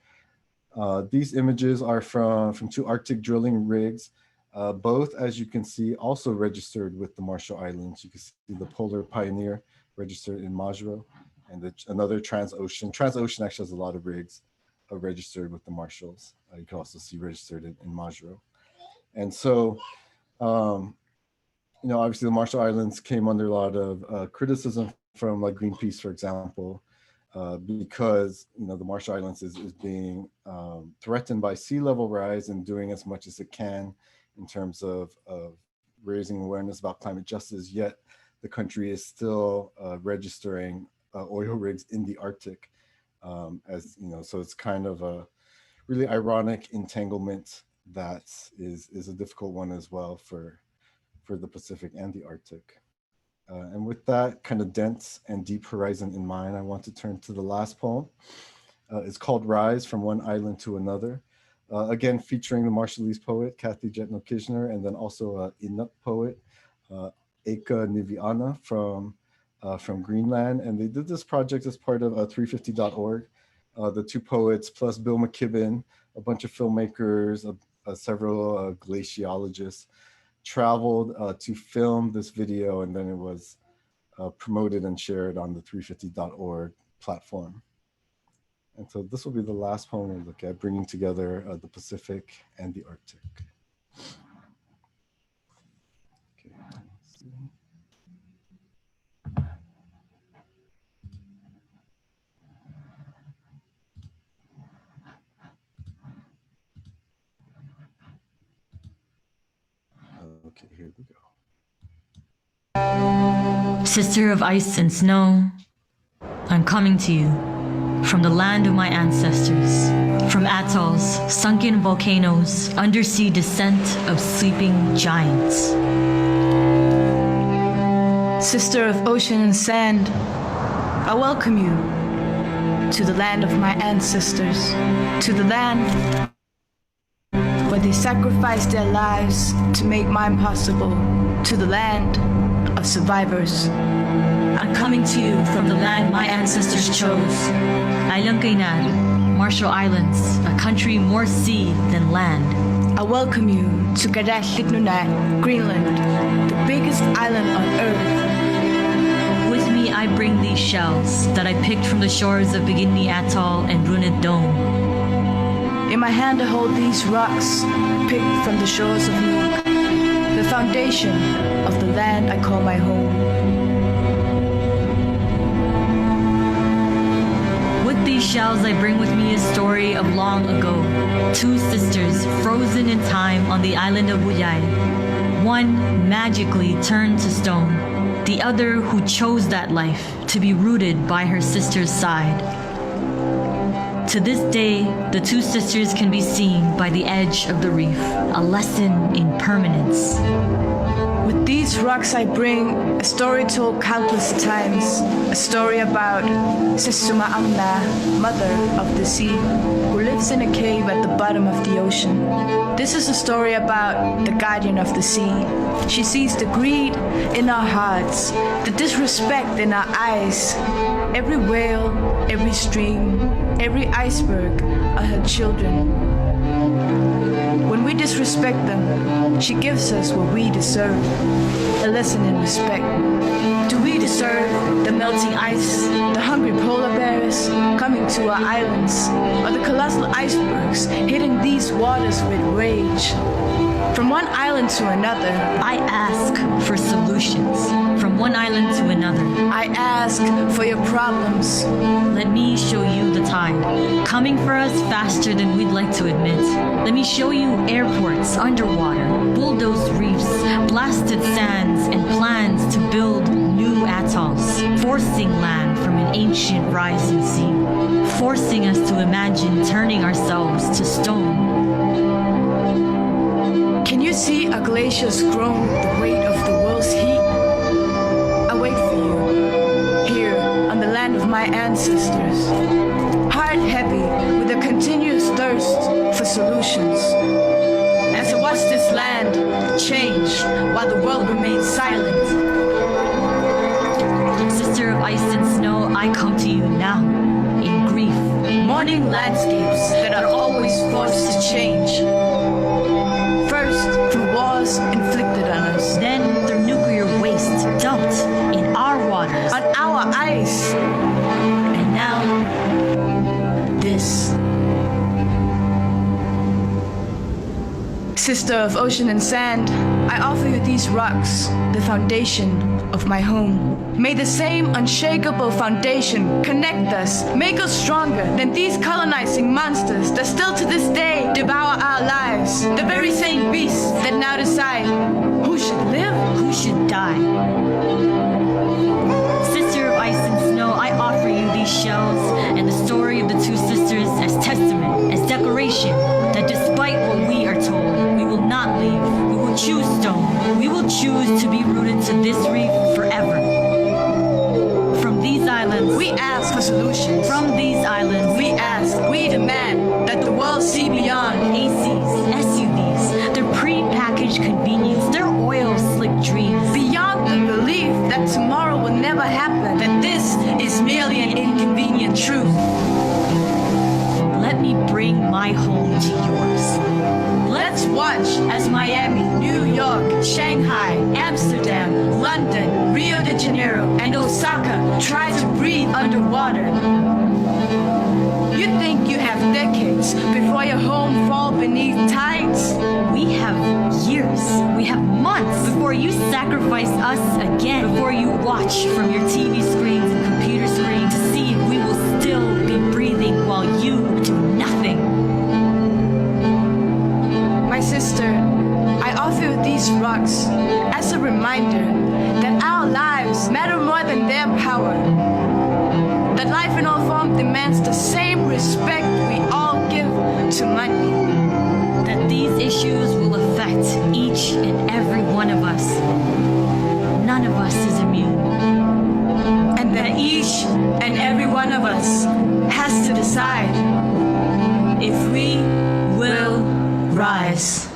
These images are from 2 Arctic drilling rigs, both, as you can see, also registered with the Marshall Islands. You can see the Polar Pioneer registered in Majuro, and another Transocean. Transocean actually has a lot of rigs registered with the Marshalls. You can also see registered in Majuro. And so, you know, obviously the Marshall Islands came under a lot of criticism from like Greenpeace, for example, because, you know, the Marshall Islands is being threatened by sea level rise and doing as much as it can in terms of raising awareness about climate justice, yet the country is still registering oil rigs in the Arctic, as you know, so it's kind of a really ironic entanglement that is a difficult one as well for the Pacific and the Arctic. And with that kind of dense and deep horizon in mind, I want to turn to the last poem. It's called Rise from One Island to Another. Again, featuring the Marshallese poet, Kathy Jetno-Kishner, and then also Inuk poet, Eka Niviana from Greenland. And they did this project as part of 350.org. The 2 poets plus Bill McKibben, a bunch of filmmakers, several glaciologists, traveled to film this video, and then it was promoted and shared on the 350.org platform. And so this will be the last poem we look at, bringing together the Pacific and the Arctic. Okay, let's see. Okay, here we go. Sister of ice and snow, I'm coming to you from the land of my ancestors, from atolls, sunken volcanoes, undersea descent of sleeping giants. Sister of ocean and sand, I welcome you to the land of my ancestors, to the land where they sacrificed their lives to make mine possible, to the land of survivors. I'm coming to you from the land my ancestors chose. Ailankainat, Marshall Islands, a country more sea than land. I welcome you to Gadashliknunat, Greenland, the biggest island on Earth. With me, I bring these shells that I picked from the shores of Bikini Atoll and Brunette Dome. In my hand I hold these rocks, picked from the shores of Nuuk, the foundation of the land I call my home. With these shells, I bring with me a story of long ago. Two sisters frozen in time on the island of Buyai. One magically turned to stone. The other who chose that life to be rooted by her sister's side. To this day, the two sisters can be seen by the edge of the reef, a lesson in permanence. With these rocks I bring a story told countless times, a story about Sesuma Amna, mother of the sea, who lives in a cave at the bottom of the ocean. This is a story about the guardian of the sea. She sees the greed in our hearts, the disrespect in our eyes. Every whale, every stream, every iceberg are her children. When we disrespect them, she gives us what we deserve, a lesson in respect. Do we deserve the melting ice, the hungry polar bears coming to our islands, or the colossal icebergs hitting these waters with rage? From one island to another, I ask for solutions. From one island to another, I ask for your problems. Let me show you the tide, coming for us faster than we'd like to admit. Let me show you airports underwater, bulldozed reefs, blasted sands, and plans to build new atolls, forcing land from an ancient rising sea, forcing us to imagine turning ourselves to stone. Can you see our glaciers grown with the weight of the world's heat? I wait for you, here on the land of my ancestors, heart heavy with a continuous thirst for solutions. As I watch this land change while the world remains silent. Sister of ice and snow, I come to you now, in grief. Mourning landscapes that are always forced to change. First, through wars inflicted on us. Then through nuclear waste dumped in our waters. On our ice. And now, this. Sister of ocean and sand, I offer you these rocks, the foundation of my home. May the same unshakable foundation connect us, make us stronger than these colonizing monsters that still to this day devour our lives. The very same beasts that now decide who should live, who should die. Sister of ice and snow, I offer you these shells and the story of the two sisters as testament, as declaration that despite what we are told, we will not leave. We will choose stone. We will choose to be rooted to this reef forever. From these islands, we ask for solutions. From these islands, we ask, we demand that the world see beyond ACs, SUVs, their pre-packaged convenience, their oil-slick dreams. Beyond the belief that tomorrow will never happen, that this is merely an inconvenient truth. Let me bring my home to yours. Let's watch as Miami, New York, Shanghai, Amsterdam, London, Rio de Janeiro, and Osaka try to breathe underwater. You think you have decades before your home falls beneath tides? We have years, we have months before you sacrifice us again, before you watch from your TV screens and computer screens to see if we will still be breathing while you do nothing. My sister, I offer you these rocks as a reminder that our lives matter more than their power. That life in all form demands the same respect we all give to money. That these issues will affect each and every one of us. none of us is immune. And that each and every one of us has to decide If we will rise.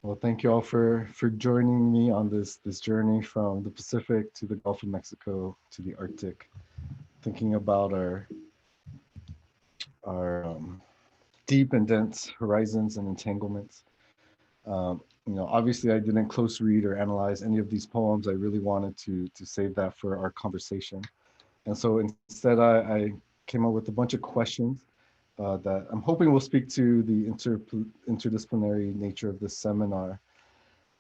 Well, thank you all for joining me on this journey from the Pacific to the Gulf of Mexico to the Arctic, thinking about our deep and dense horizons and entanglements. Obviously I didn't close read or analyze any of these poems. I really wanted to save that for our conversation. And so instead I came up with a bunch of questions that I'm hoping will speak to the interdisciplinary nature of this seminar.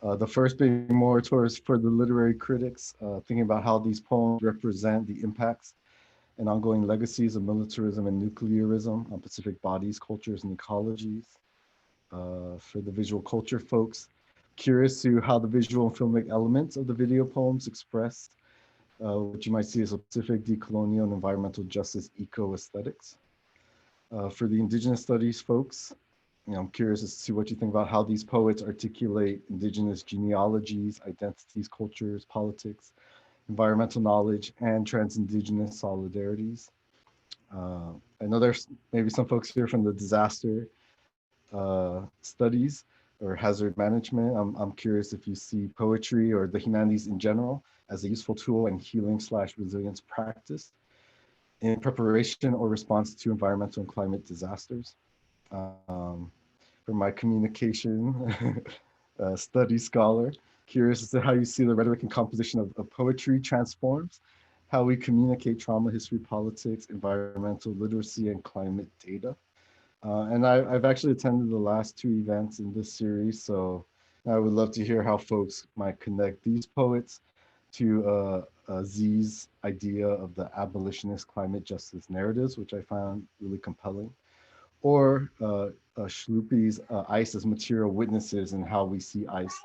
The first being more towards for the literary critics, thinking about how these poems represent the impacts and ongoing legacies of militarism and nuclearism on Pacific bodies, cultures, and ecologies. For the visual culture folks, curious to how the visual and filmic elements of the video poems express what you might see as a Pacific decolonial and environmental justice eco-aesthetics. For the indigenous studies folks, I'm curious as to what you think about how these poets articulate indigenous genealogies, identities, cultures, politics, environmental knowledge, and trans-indigenous solidarities. I know there's maybe some folks here from the disaster studies or hazard management. I'm curious if you see poetry or the humanities in general as a useful tool and healing/resilience practice in preparation or response to environmental and climate disasters. For my communication study scholar, curious as to how you see the rhetoric and composition of poetry transforms how we communicate trauma, history, politics, environmental literacy, and climate data. And I've actually attended the last two events in this series, so I would love to hear how folks might connect these poets to Z's idea of the abolitionist climate justice narratives, which I found really compelling, or Schlupe's ice as material witnesses and how we see ice,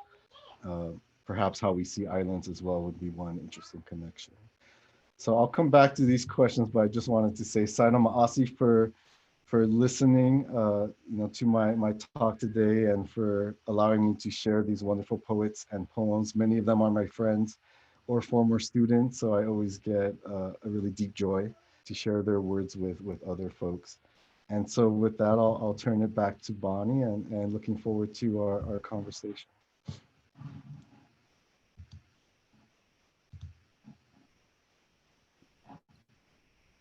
perhaps how we see islands as well would be one interesting connection. So I'll come back to these questions, but I just wanted to say Saina Ma'asi for listening to my talk today and for allowing me to share these wonderful poets and poems. Many of them are my friends or former students, so I always get a really deep joy to share their words with other folks. And so with that, I'll turn it back to Bonnie and looking forward to our conversation.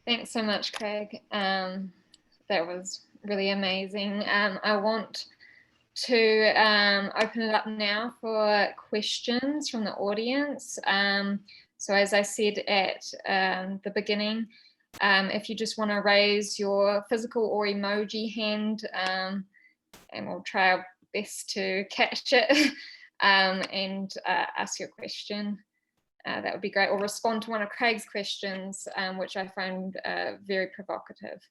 Thanks so much, Craig. That was really amazing. I want to open it up now for questions from the audience. So as I said at the beginning, if you just want to raise your physical or emoji hand, and we'll try our best to catch it and ask your question. That would be great, or respond to one of Craig's questions, which I found very provocative.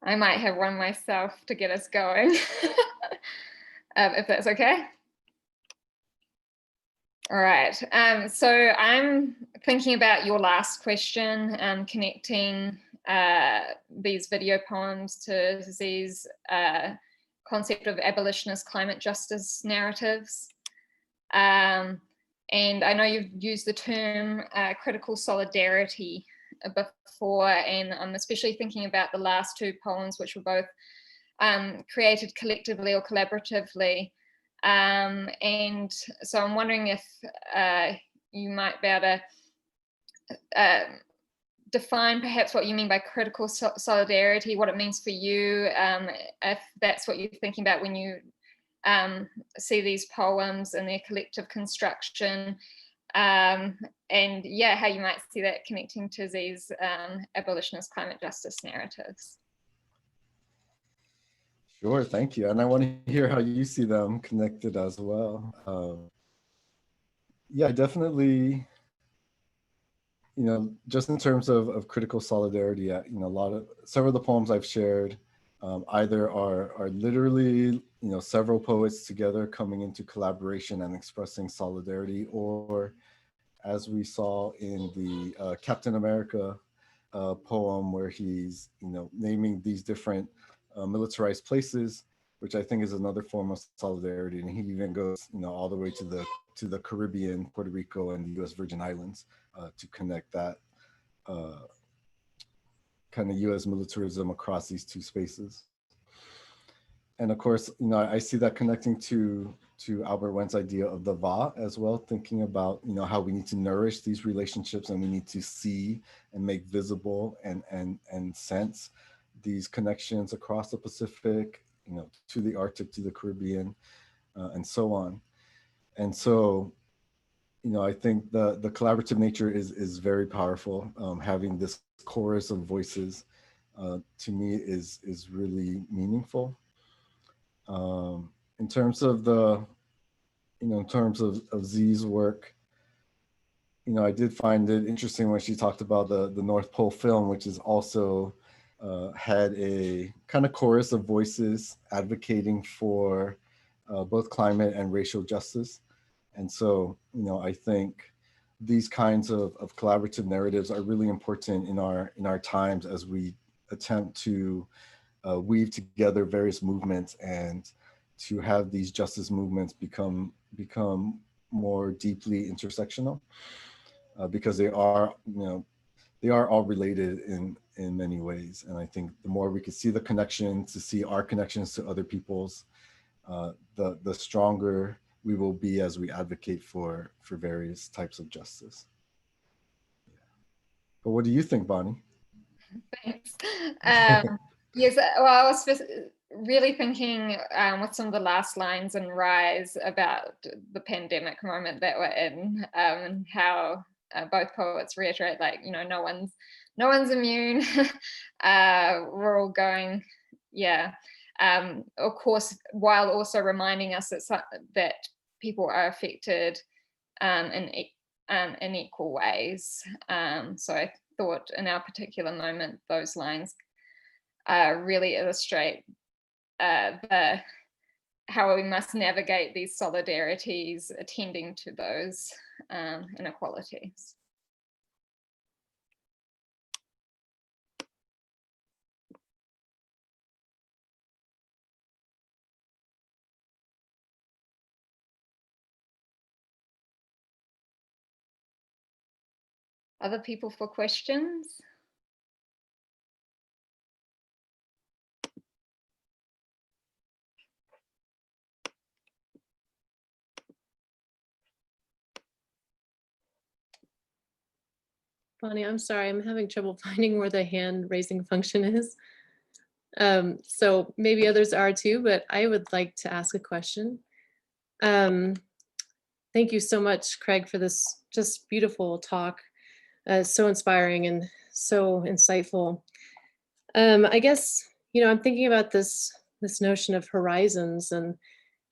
I might have one myself to get us going, if that's okay. All right, so I'm thinking about your last question, connecting these video poems to these concept of abolitionist climate justice narratives. And I know you've used the term critical solidarity before, and I'm especially thinking about the last two poems, which were both created collectively or collaboratively. And so I'm wondering if you might be able to define perhaps what you mean by critical solidarity, what it means for you, if that's what you're thinking about when you see these poems and their collective construction, and yeah, how you might see that connecting to these abolitionist climate justice narratives. Sure, thank you. And I want to hear how you see them connected as well. Yeah, I definitely just in terms of critical solidarity, several of the poems I've shared either are literally, several poets together coming into collaboration and expressing solidarity, or as we saw in the Captain America poem where he's, naming these different militarized places, which I think is another form of solidarity. And he even goes, all the way to the Caribbean, Puerto Rico, and the US Virgin Islands to connect that kind of US militarism across these two spaces. And of course, I see that connecting to Albert Wen's idea of the wrought as well, thinking about, how we need to nourish these relationships and we need to see and make visible and sense these connections across the Pacific, to the Arctic, to the Caribbean, and so on. And so, I think the collaborative nature is very powerful. Having this chorus of voices, to me, is really meaningful. In terms of of Z's work, I did find it interesting when she talked about the North Pole film, which is also had a kind of chorus of voices advocating for both climate and racial justice. And so, I think these kinds of collaborative narratives are really important in our times as we attempt to weave together various movements and to have these justice movements become more deeply intersectional, because they are all related in many ways. And I think the more we can see the connections, to see our connections to other people's, the stronger we will be as we advocate for various types of justice. Yeah. But what do you think, Bonnie? Thanks. Yes, well, I was really thinking with some of the last lines in Rise about the pandemic moment that we're in, and how both poets reiterate, like, no one's immune. We're all going, yeah. Of course, while also reminding us that people are affected in equal ways. So I thought in our particular moment, those lines really illustrate how we must navigate these solidarities, attending to those inequalities. Other people for questions? Bonnie, I'm sorry, I'm having trouble finding where the hand raising function is. So maybe others are too, but I would like to ask a question. Thank you so much, Craig, for this just beautiful talk. So inspiring and so insightful. I guess, I'm thinking about this notion of horizons and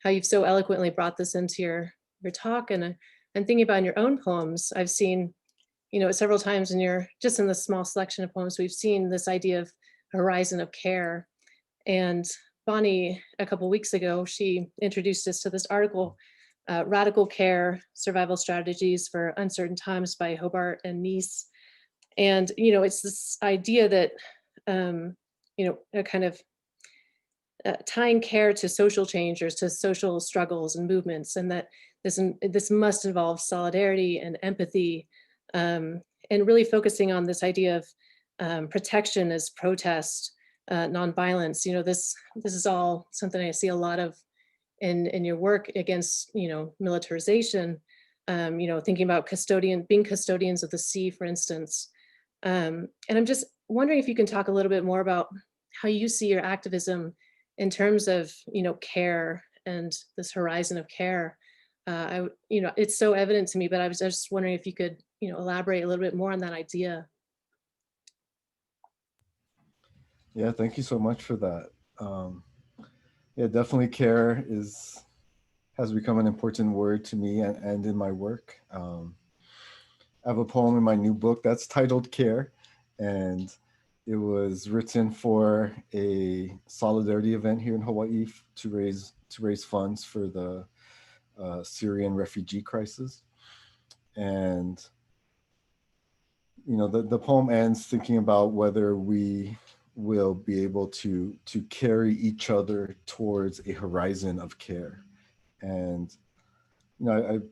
how you've so eloquently brought this into your talk. And I'm thinking about in your own poems, I've seen, several times in the small selection of poems, we've seen this idea of horizon of care. And Bonnie, a couple weeks ago, she introduced us to this article, Radical Care, Survival Strategies for Uncertain Times by Hobart and Neese. And, it's this idea that, a kind of tying care to social change or to social struggles and movements, and that this must involve solidarity and empathy, and really focusing on this idea of protection as protest, nonviolence. This is all something I see a lot of in your work against, militarization. Thinking about being custodians of the sea, for instance. And I'm just wondering if you can talk a little bit more about how you see your activism in terms of, care and this horizon of care. It's so evident to me, but I was just wondering if you could, elaborate a little bit more on that idea. Yeah, thank you so much for that. Yeah, definitely care has become an important word to me and in my work. have a poem in my new book that's titled Care, and it was written for a solidarity event here in Hawaii to raise funds for the Syrian refugee crisis. And the poem ends thinking about whether we will be able to carry each other towards a horizon of care. And I've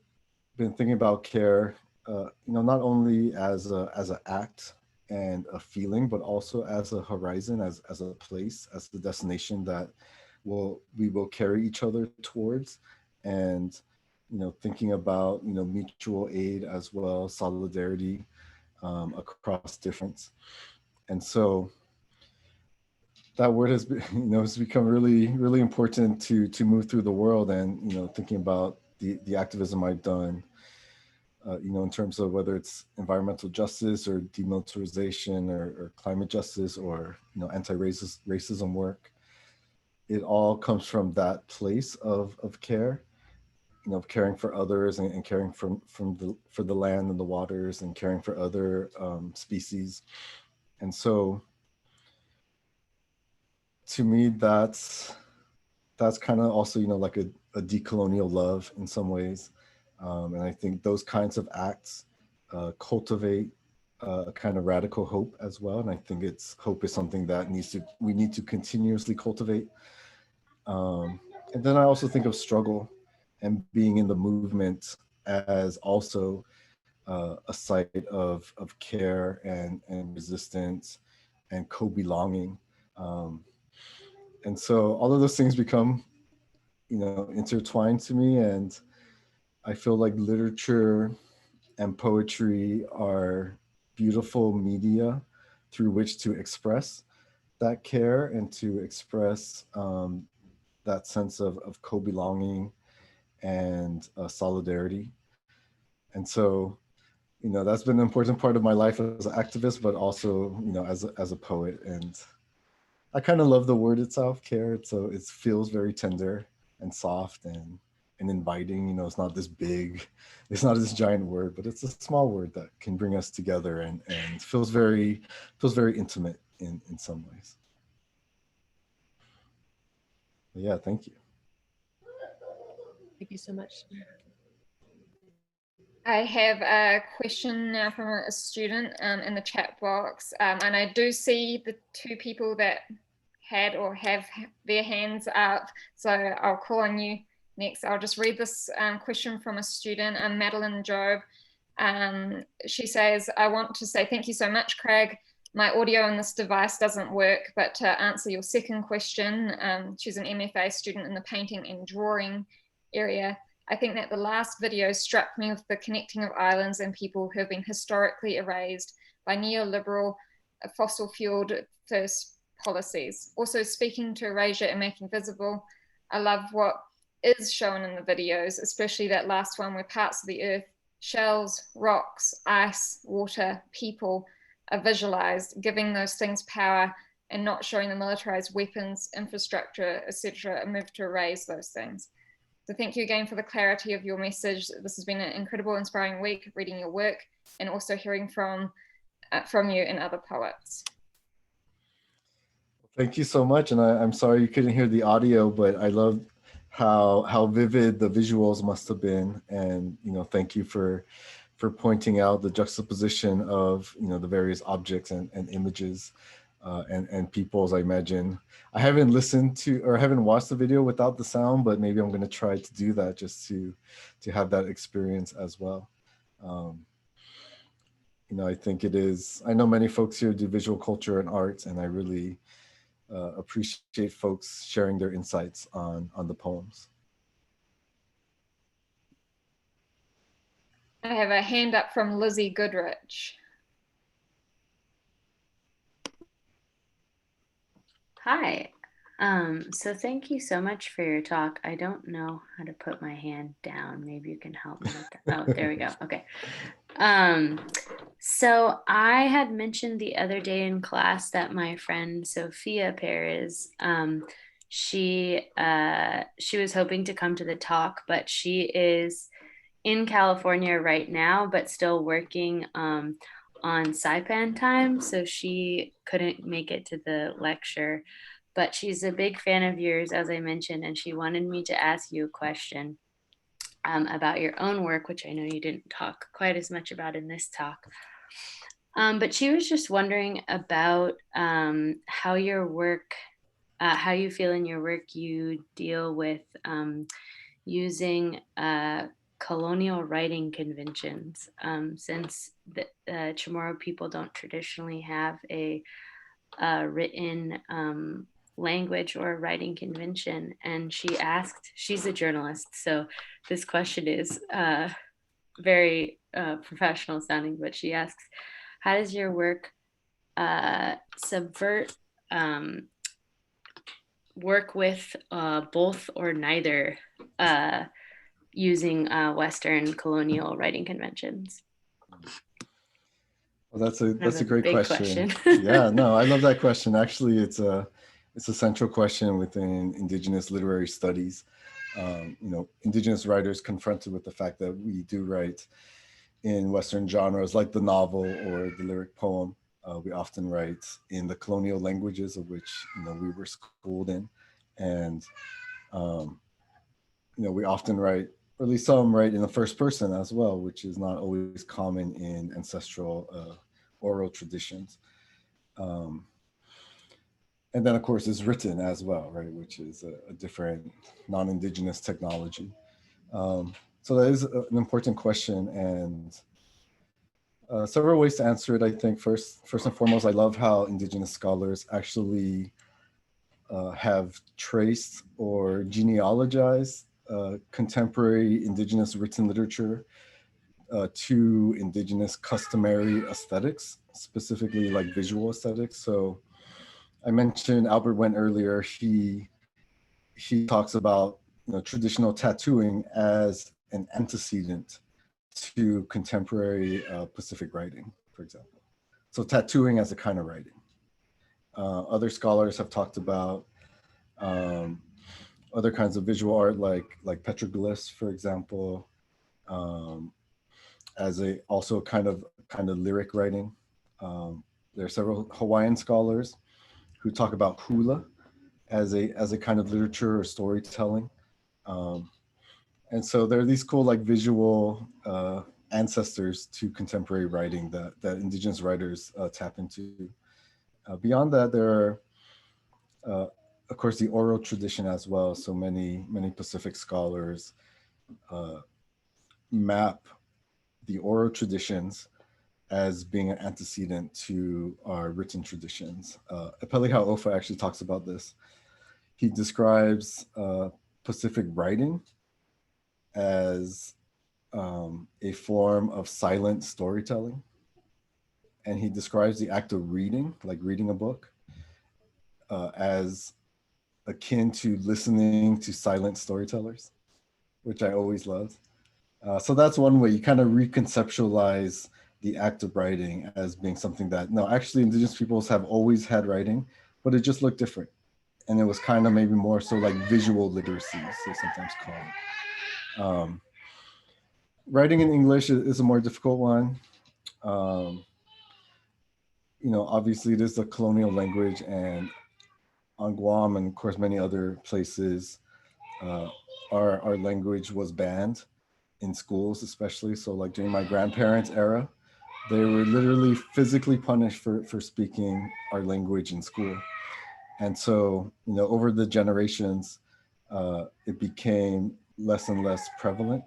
been thinking about care, not only as an act and a feeling, but also as a horizon, as a place, as the destination that we will carry each other towards. And thinking about mutual aid as well, solidarity across difference. And so that word has has become really, really important to move through the world. And thinking about the activism I've done, in terms of whether it's environmental justice or demilitarization or climate justice or anti-racism work, it all comes from that place of care, caring for others and caring for the land and the waters and caring for other species. And so to me, that's kind of also, like a decolonial love in some ways. And I think those kinds of acts cultivate a kind of radical hope as well. And I think hope is something that we need to continuously cultivate. And then I also think of struggle and being in the movement as also a site of care and resistance and co-belonging. And so all of those things become, intertwined to me. And I feel like literature and poetry are beautiful media through which to express that care and to express that sense of co-belonging and solidarity. And so, that's been an important part of my life as an activist, but also, as a poet. And I kind of love the word itself, care. It feels very tender and soft and inviting. It's not this big, it's not this giant word, but it's a small word that can bring us together and feels very intimate in some ways. But yeah, thank you. Thank you so much. I have a question now from a student in the chat box, and I do see the two people that had or have their hands up, so I'll call on you next. I'll just read this question from a student, Madeline Job. She says, I want to say thank you so much, Craig. My audio on this device doesn't work, but to answer your second question, she's an MFA student in the painting and drawing area. I think that the last video struck me with the connecting of islands and people who have been historically erased by neoliberal fossil-fueled first policies. Also speaking to erasure and making visible, I love what is shown in the videos, especially that last one where parts of the earth, shells, rocks, ice, water, people are visualized, giving those things power and not showing the militarized weapons, infrastructure, etc., a move to erase those things. So thank you again for the clarity of your message. This has been an incredible, inspiring week reading your work and also hearing from you and other poets. Thank you so much. And I'm sorry you couldn't hear the audio, but I love how vivid the visuals must have been. And, thank you for pointing out the juxtaposition of, the various objects and images and peoples, I imagine. I haven't listened to or haven't watched the video without the sound, but maybe I'm going to try to do that just to have that experience as well. I think it is, I know many folks here do visual culture and arts, and I really appreciate folks sharing their insights on the poems. I have a hand up from Lizzie Goodrich. Hi. So thank you so much for your talk. I don't know how to put my hand down. Maybe you can help me with that. Oh, there we go. Okay. So I had mentioned the other day in class that my friend Sophia Perez, she was hoping to come to the talk, but she is in California right now, but still working on Saipan time. So she couldn't make it to the lecture, but she's a big fan of yours, as I mentioned, and she wanted me to ask you a question about your own work, which I know you didn't talk quite as much about in this talk. But she was just wondering about how your work, how you feel in your work you deal with using colonial writing conventions, since the Chamorro people don't traditionally have a written language or writing convention. And she asked, she's a journalist, so this question is very professional sounding, but she asks, how does your work subvert work with both or neither using Western colonial writing conventions? Well, that's a great question. Yeah, no, I love that question. Actually, it's a central question within Indigenous literary studies. Indigenous writers confronted with the fact that we do write in Western genres like the novel or the lyric poem. We often write in the colonial languages of which we were schooled in, and we often write, or at least some write in the first person as well, which is not always common in ancestral oral traditions. And then, of course, it's written as well, right, which is a different non-Indigenous technology. So that is an important question, and several ways to answer it. I think first and foremost, I love how Indigenous scholars actually have traced or genealogized contemporary Indigenous written literature to Indigenous customary aesthetics, specifically like visual aesthetics. So I mentioned Albert Wendt earlier. He talks about traditional tattooing as an antecedent to contemporary Pacific writing, for example. So tattooing as a kind of writing. Other scholars have talked about other kinds of visual art, like petroglyphs, for example, as also kind of lyric writing. There are several Hawaiian scholars who talk about hula as a kind of literature or storytelling. And so there are these cool visual ancestors to contemporary writing that Indigenous writers tap into. Beyond that, there are, of course, the oral tradition as well. So many Pacific scholars map the oral traditions as being an antecedent to our written traditions. Epeli Hauʻofa actually talks about this. He describes Pacific writing as a form of silent storytelling. And he describes the act of reading, like reading a book, as akin to listening to silent storytellers, which I always loved. So that's one way you kind of reconceptualize the act of writing as being something that, no, actually Indigenous peoples have always had writing, but it just looked different. And it was kind of maybe more so like visual literacy, so sometimes called. Writing in English is a more difficult one. Obviously it is a colonial language, and on Guam and of course many other places, our language was banned in schools, especially. So like during my grandparents' era, they were literally physically punished for speaking our language in school. And so, over the generations, it became less and less prevalent,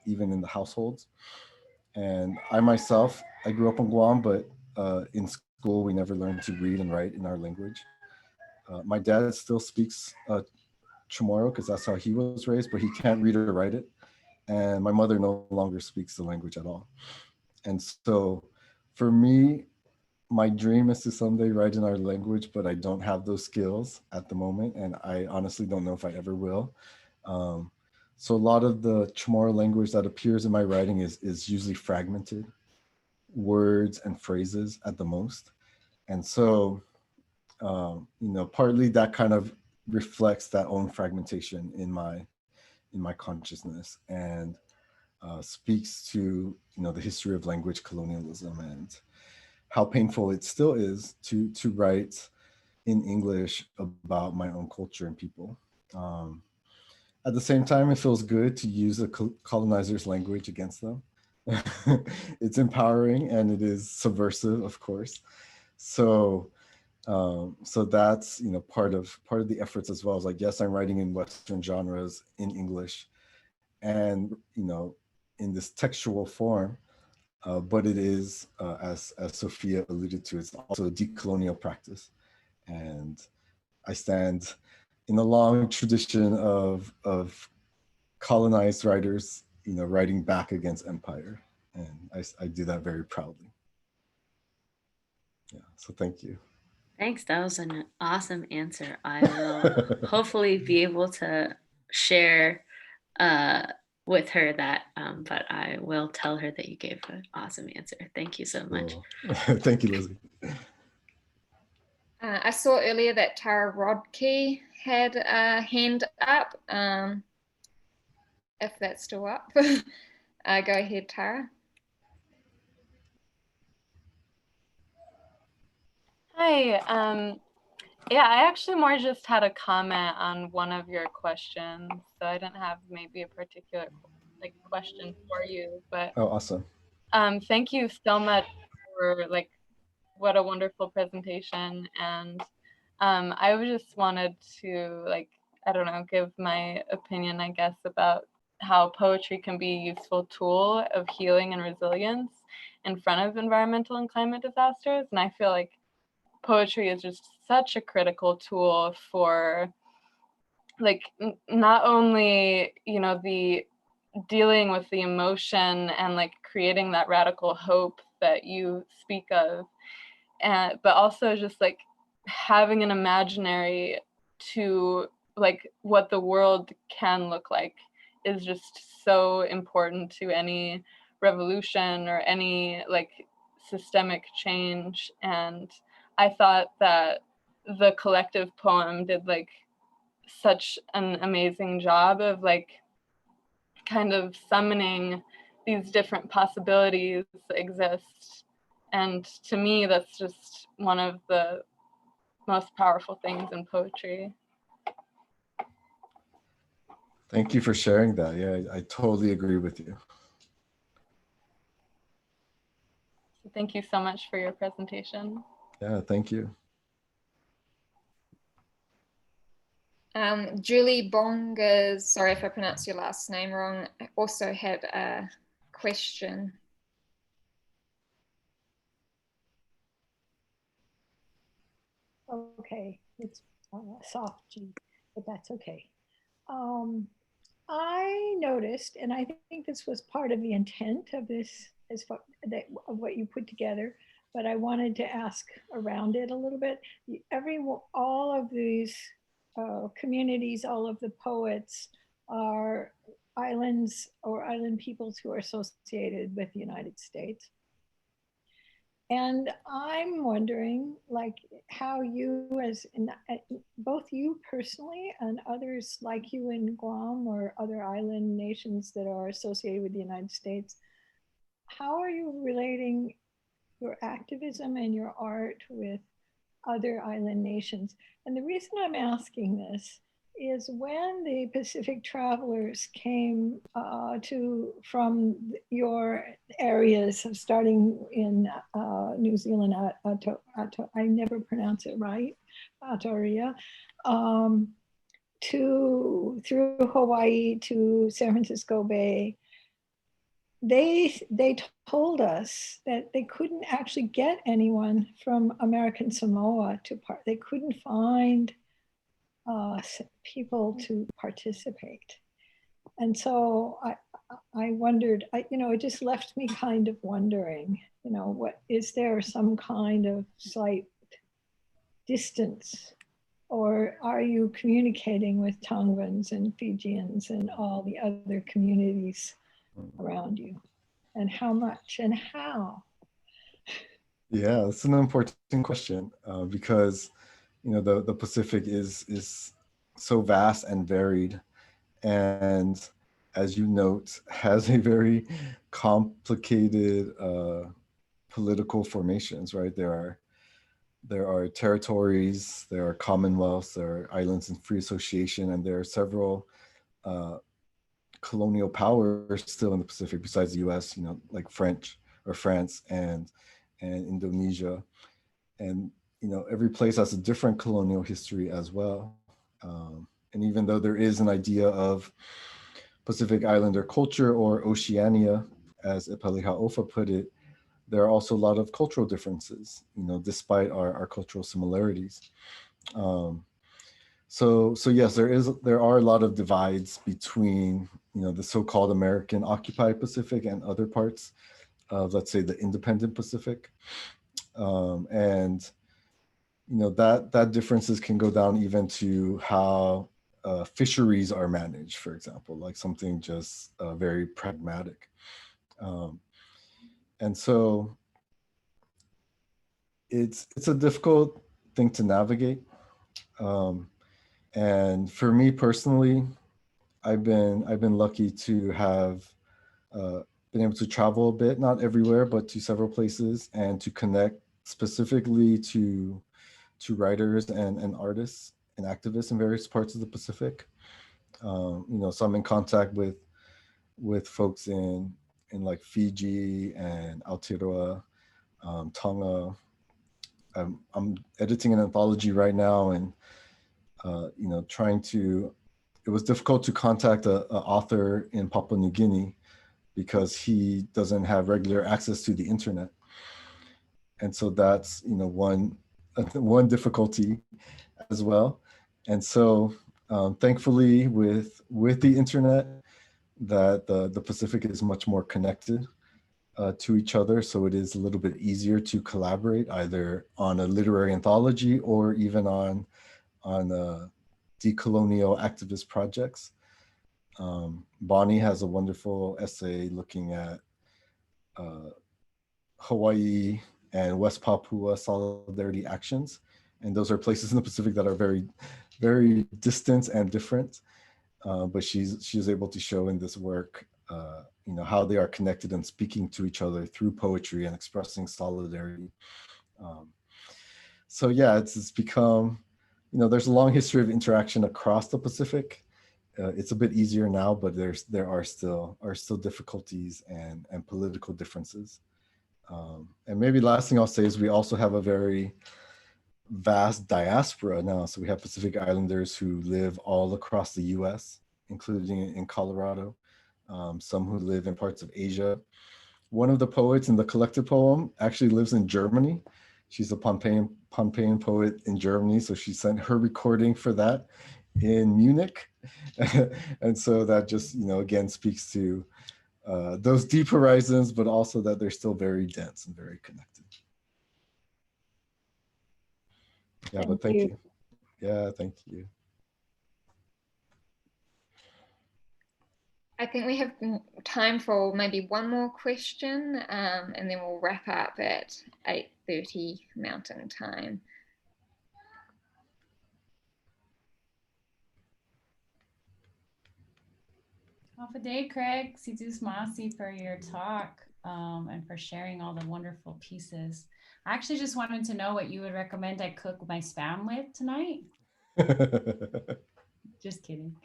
even in the households. And I myself, I grew up in Guam, but in school, we never learned to read and write in our language. My dad still speaks Chamorro because that's how he was raised, but he can't read or write it. And my mother no longer speaks the language at all. And so for me, my dream is to someday write in our language, but I don't have those skills at the moment. And I honestly don't know if I ever will. So a lot of the Chamorro language that appears in my writing is usually fragmented, words and phrases at the most. And so, partly that kind of reflects that own fragmentation in my consciousness. And speaks to the history of language colonialism and how painful it still is to write in English about my own culture and people. At the same time, it feels good to use a colonizer's language against them. It's empowering and it is subversive, of course. So that's part of the efforts as well. Is like, yes, I'm writing in Western genres in English, and in this textual form, but it is as Sophia alluded to, it's also a decolonial practice, and I stand in a long tradition of colonized writers, writing back against empire, and I do that very proudly. Yeah, so thank you. Thanks, that was an awesome answer. I will hopefully be able to share with her that, but I will tell her that you gave an awesome answer. Thank you so much. Cool. Thank you, Lizzie. I saw earlier that Tara Rodkey had a hand up. If that's still up, go ahead, Tara. Hi. Yeah, I actually more just had a comment on one of your questions, so I didn't have maybe a particular question for you. But oh, awesome. Thank you so much for what a wonderful presentation, and I just wanted to I don't know, give my opinion, I guess, about how poetry can be a useful tool of healing and resilience in front of environmental and climate disasters, and I feel like poetry is just such a critical tool for not only the dealing with the emotion and creating that radical hope that you speak of, but also just having an imaginary to what the world can look like is just so important to any revolution or any systemic change. And I thought that the collective poem did such an amazing job of kind of summoning these different possibilities that exist. And to me, that's just one of the most powerful things in poetry. Thank you for sharing that. Yeah, I totally agree with you. Thank you so much for your presentation. Yeah, thank you. Julie Bongas, sorry if I pronounced your last name wrong, also had a question. Okay, it's soft G, but that's okay. I noticed, and I think this was part of the intent of this, of what you put together, but I wanted to ask around it a little bit. All of these communities, all of the poets are islands or island peoples who are associated with the United States. And I'm wondering, how you, both you personally and others like you in Guam or other island nations that are associated with the United States, how are you relating your activism and your art with other island nations? And the reason I'm asking this is when the Pacific travelers came from your areas of starting in New Zealand, I never pronounce it right, Atoria, through Hawaii to San Francisco Bay, they told us that they couldn't actually get anyone from American Samoa to they couldn't find people to participate. And so I wondered, it just left me kind of wondering, what is there some kind of slight distance, or are you communicating with Tongvans and Fijians and all the other communities around you, and how much and how? Yeah, that's an important question because the Pacific is so vast and varied, and as you note, has a very complicated political formations, right? There are territories, there are commonwealths, there are islands in free association, and there are several colonial powers still in the Pacific besides the US, you know, like France and Indonesia. And, you know, every place has a different colonial history as well. And even though there is an idea of Pacific Islander culture or Oceania, as Epeli Hauʻofa put it, there are also a lot of cultural differences, you know, despite our cultural similarities. So yes, there are a lot of divides between, you know, the so-called American occupied Pacific and other parts of, let's say, the independent Pacific. And you know, that differences can go down even to how fisheries are managed, for example, like something just very pragmatic. And so it's a difficult thing to navigate. And for me personally, I've been lucky to have been able to travel a bit, not everywhere, but to several places, and to connect specifically to writers and artists and activists in various parts of the Pacific. You know, so I'm in contact with folks in like Fiji and Aotearoa, Tonga. I'm editing an anthology right now, and you know, it was difficult to contact an author in Papua New Guinea because he doesn't have regular access to the internet. And so that's, you know, one difficulty as well. And so thankfully with the internet, that the Pacific is much more connected to each other. So it is a little bit easier to collaborate either on a literary anthology or even on decolonial activist projects. Bonnie has a wonderful essay looking at Hawaii and West Papua solidarity actions. And those are places in the Pacific that are very, very distant and different. But she's able to show in this work, you know, how they are connected and speaking to each other through poetry and expressing solidarity. So yeah, it's become, you know, there's a long history of interaction across the Pacific. It's a bit easier now, but there are still difficulties and political differences. And maybe last thing I'll say is we also have a very vast diaspora now. So we have Pacific Islanders who live all across the US, including in Colorado, some who live in parts of Asia. One of the poets in the collected poem actually lives in Germany. She's a Pohnpeian poet in Germany. So she sent her recording for that in Munich. And so that just, you know, again, speaks to those deep horizons, but also that they're still very dense and very connected. Yeah, but thank you. Yeah, thank you. I think we have time for maybe one more question, and then we'll wrap up at 8:30 Mountain Time. Hafa day, Craig. Situs Masi for your talk and for sharing all the wonderful pieces. I actually just wanted to know what you would recommend I cook my spam with tonight. Just kidding.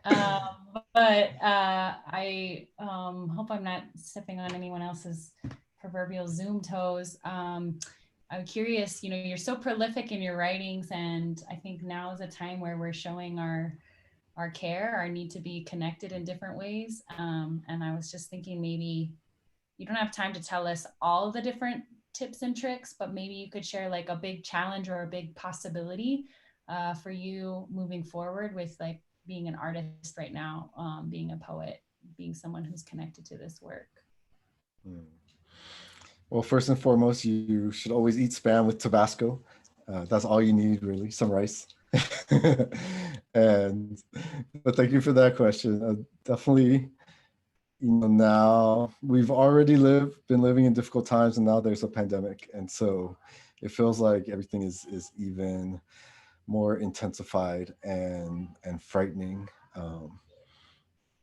But I hope I'm not stepping on anyone else's proverbial Zoom toes. I'm curious, you know, you're so prolific in your writings, and I think now is a time where we're showing our care, our need to be connected in different ways. And I was just thinking, maybe you don't have time to tell us all the different tips and tricks, but maybe you could share like a big challenge or a big possibility for you moving forward with like being an artist right now, being a poet, being someone who's connected to this work. Well, first and foremost, you should always eat spam with Tabasco. That's all you need, really, some rice. But thank you for that question. Definitely, you know, now we've already been living in difficult times, and now there's a pandemic, and so it feels like everything is even more intensified and frightening.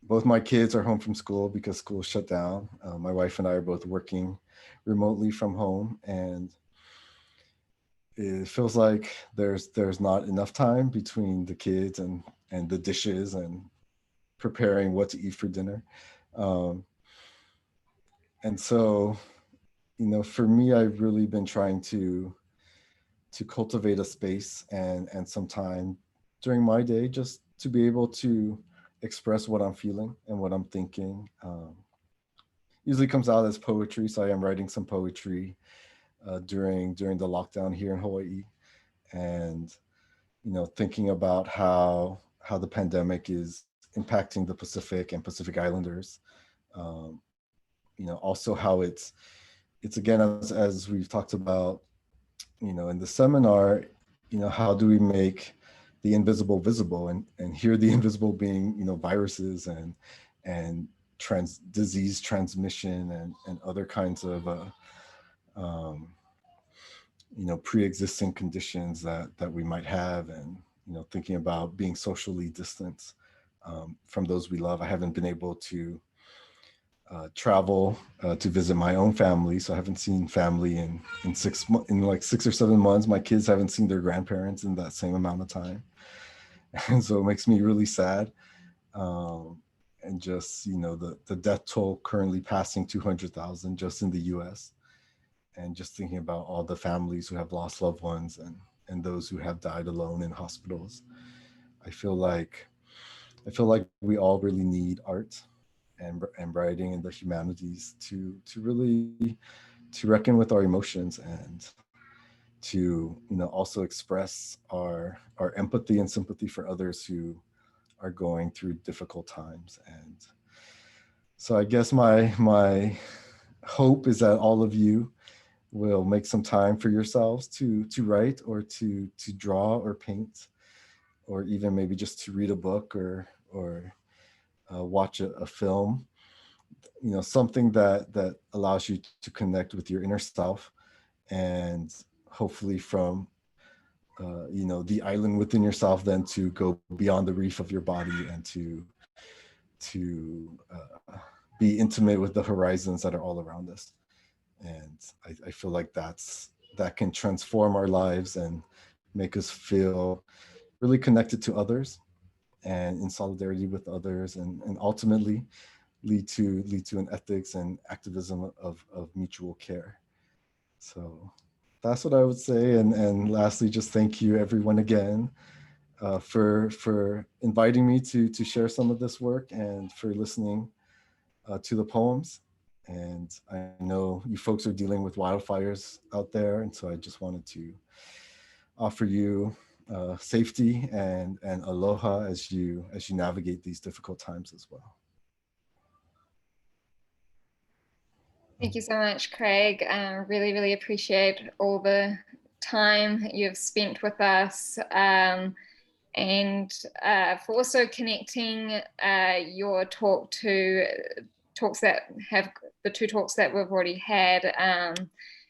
both my kids are home from school because school shut down. My wife and I are both working remotely from home, and it feels like there's not enough time between the kids and the dishes and preparing what to eat for dinner. And so, you know, for me, I've really been trying to cultivate a space and some time during my day just to be able to express what I'm feeling and what I'm thinking. Usually comes out as poetry, so I am writing some poetry during the lockdown here in Hawaii, and you know, thinking about how the pandemic is impacting the Pacific and Pacific Islanders. You know, also how it's again, as we've talked about, you know, in the seminar, you know, how do we make the invisible visible, and here the invisible being, you know, viruses and disease transmission and other kinds of you know, pre-existing conditions that we might have, and you know, thinking about being socially distanced from those we love. I haven't been able to travel to visit my own family, so I haven't seen family in like 6 or 7 months. My kids haven't seen their grandparents in that same amount of time, and so it makes me really sad. And just, you know, the death toll currently passing 200,000 just in the U.S., and just thinking about all the families who have lost loved ones and those who have died alone in hospitals. I feel like we all really need art and writing and the humanities to really reckon with our emotions, and to, you know, also express our empathy and sympathy for others who are going through difficult times. And so I guess my hope is that all of you will make some time for yourselves to write, or to draw or paint, or even maybe just to read a book or watch a film, you know, something that allows you to connect with your inner self, and hopefully from you know, the island within yourself, then to go beyond the reef of your body and to be intimate with the horizons that are all around us. And I feel like that can transform our lives and make us feel really connected to others and in solidarity with others, and ultimately lead to an ethics and activism of mutual care. So that's what I would say. And lastly, just thank you everyone again for inviting me to share some of this work, and for listening to the poems. And I know you folks are dealing with wildfires out there, and so I just wanted to offer you safety and aloha as you navigate these difficult times as well. Thank you so much, Craig. Really, really appreciate all the time you've spent with us, and for also connecting your talk to talks that have the two talks that we've already had,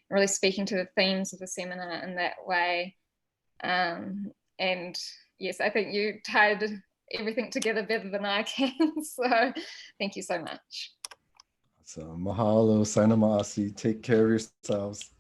really speaking to the themes of the seminar in that way. And yes, I think you tied everything together better than I can. So thank you so much. So mahalo, saina ma'asi, take care of yourselves.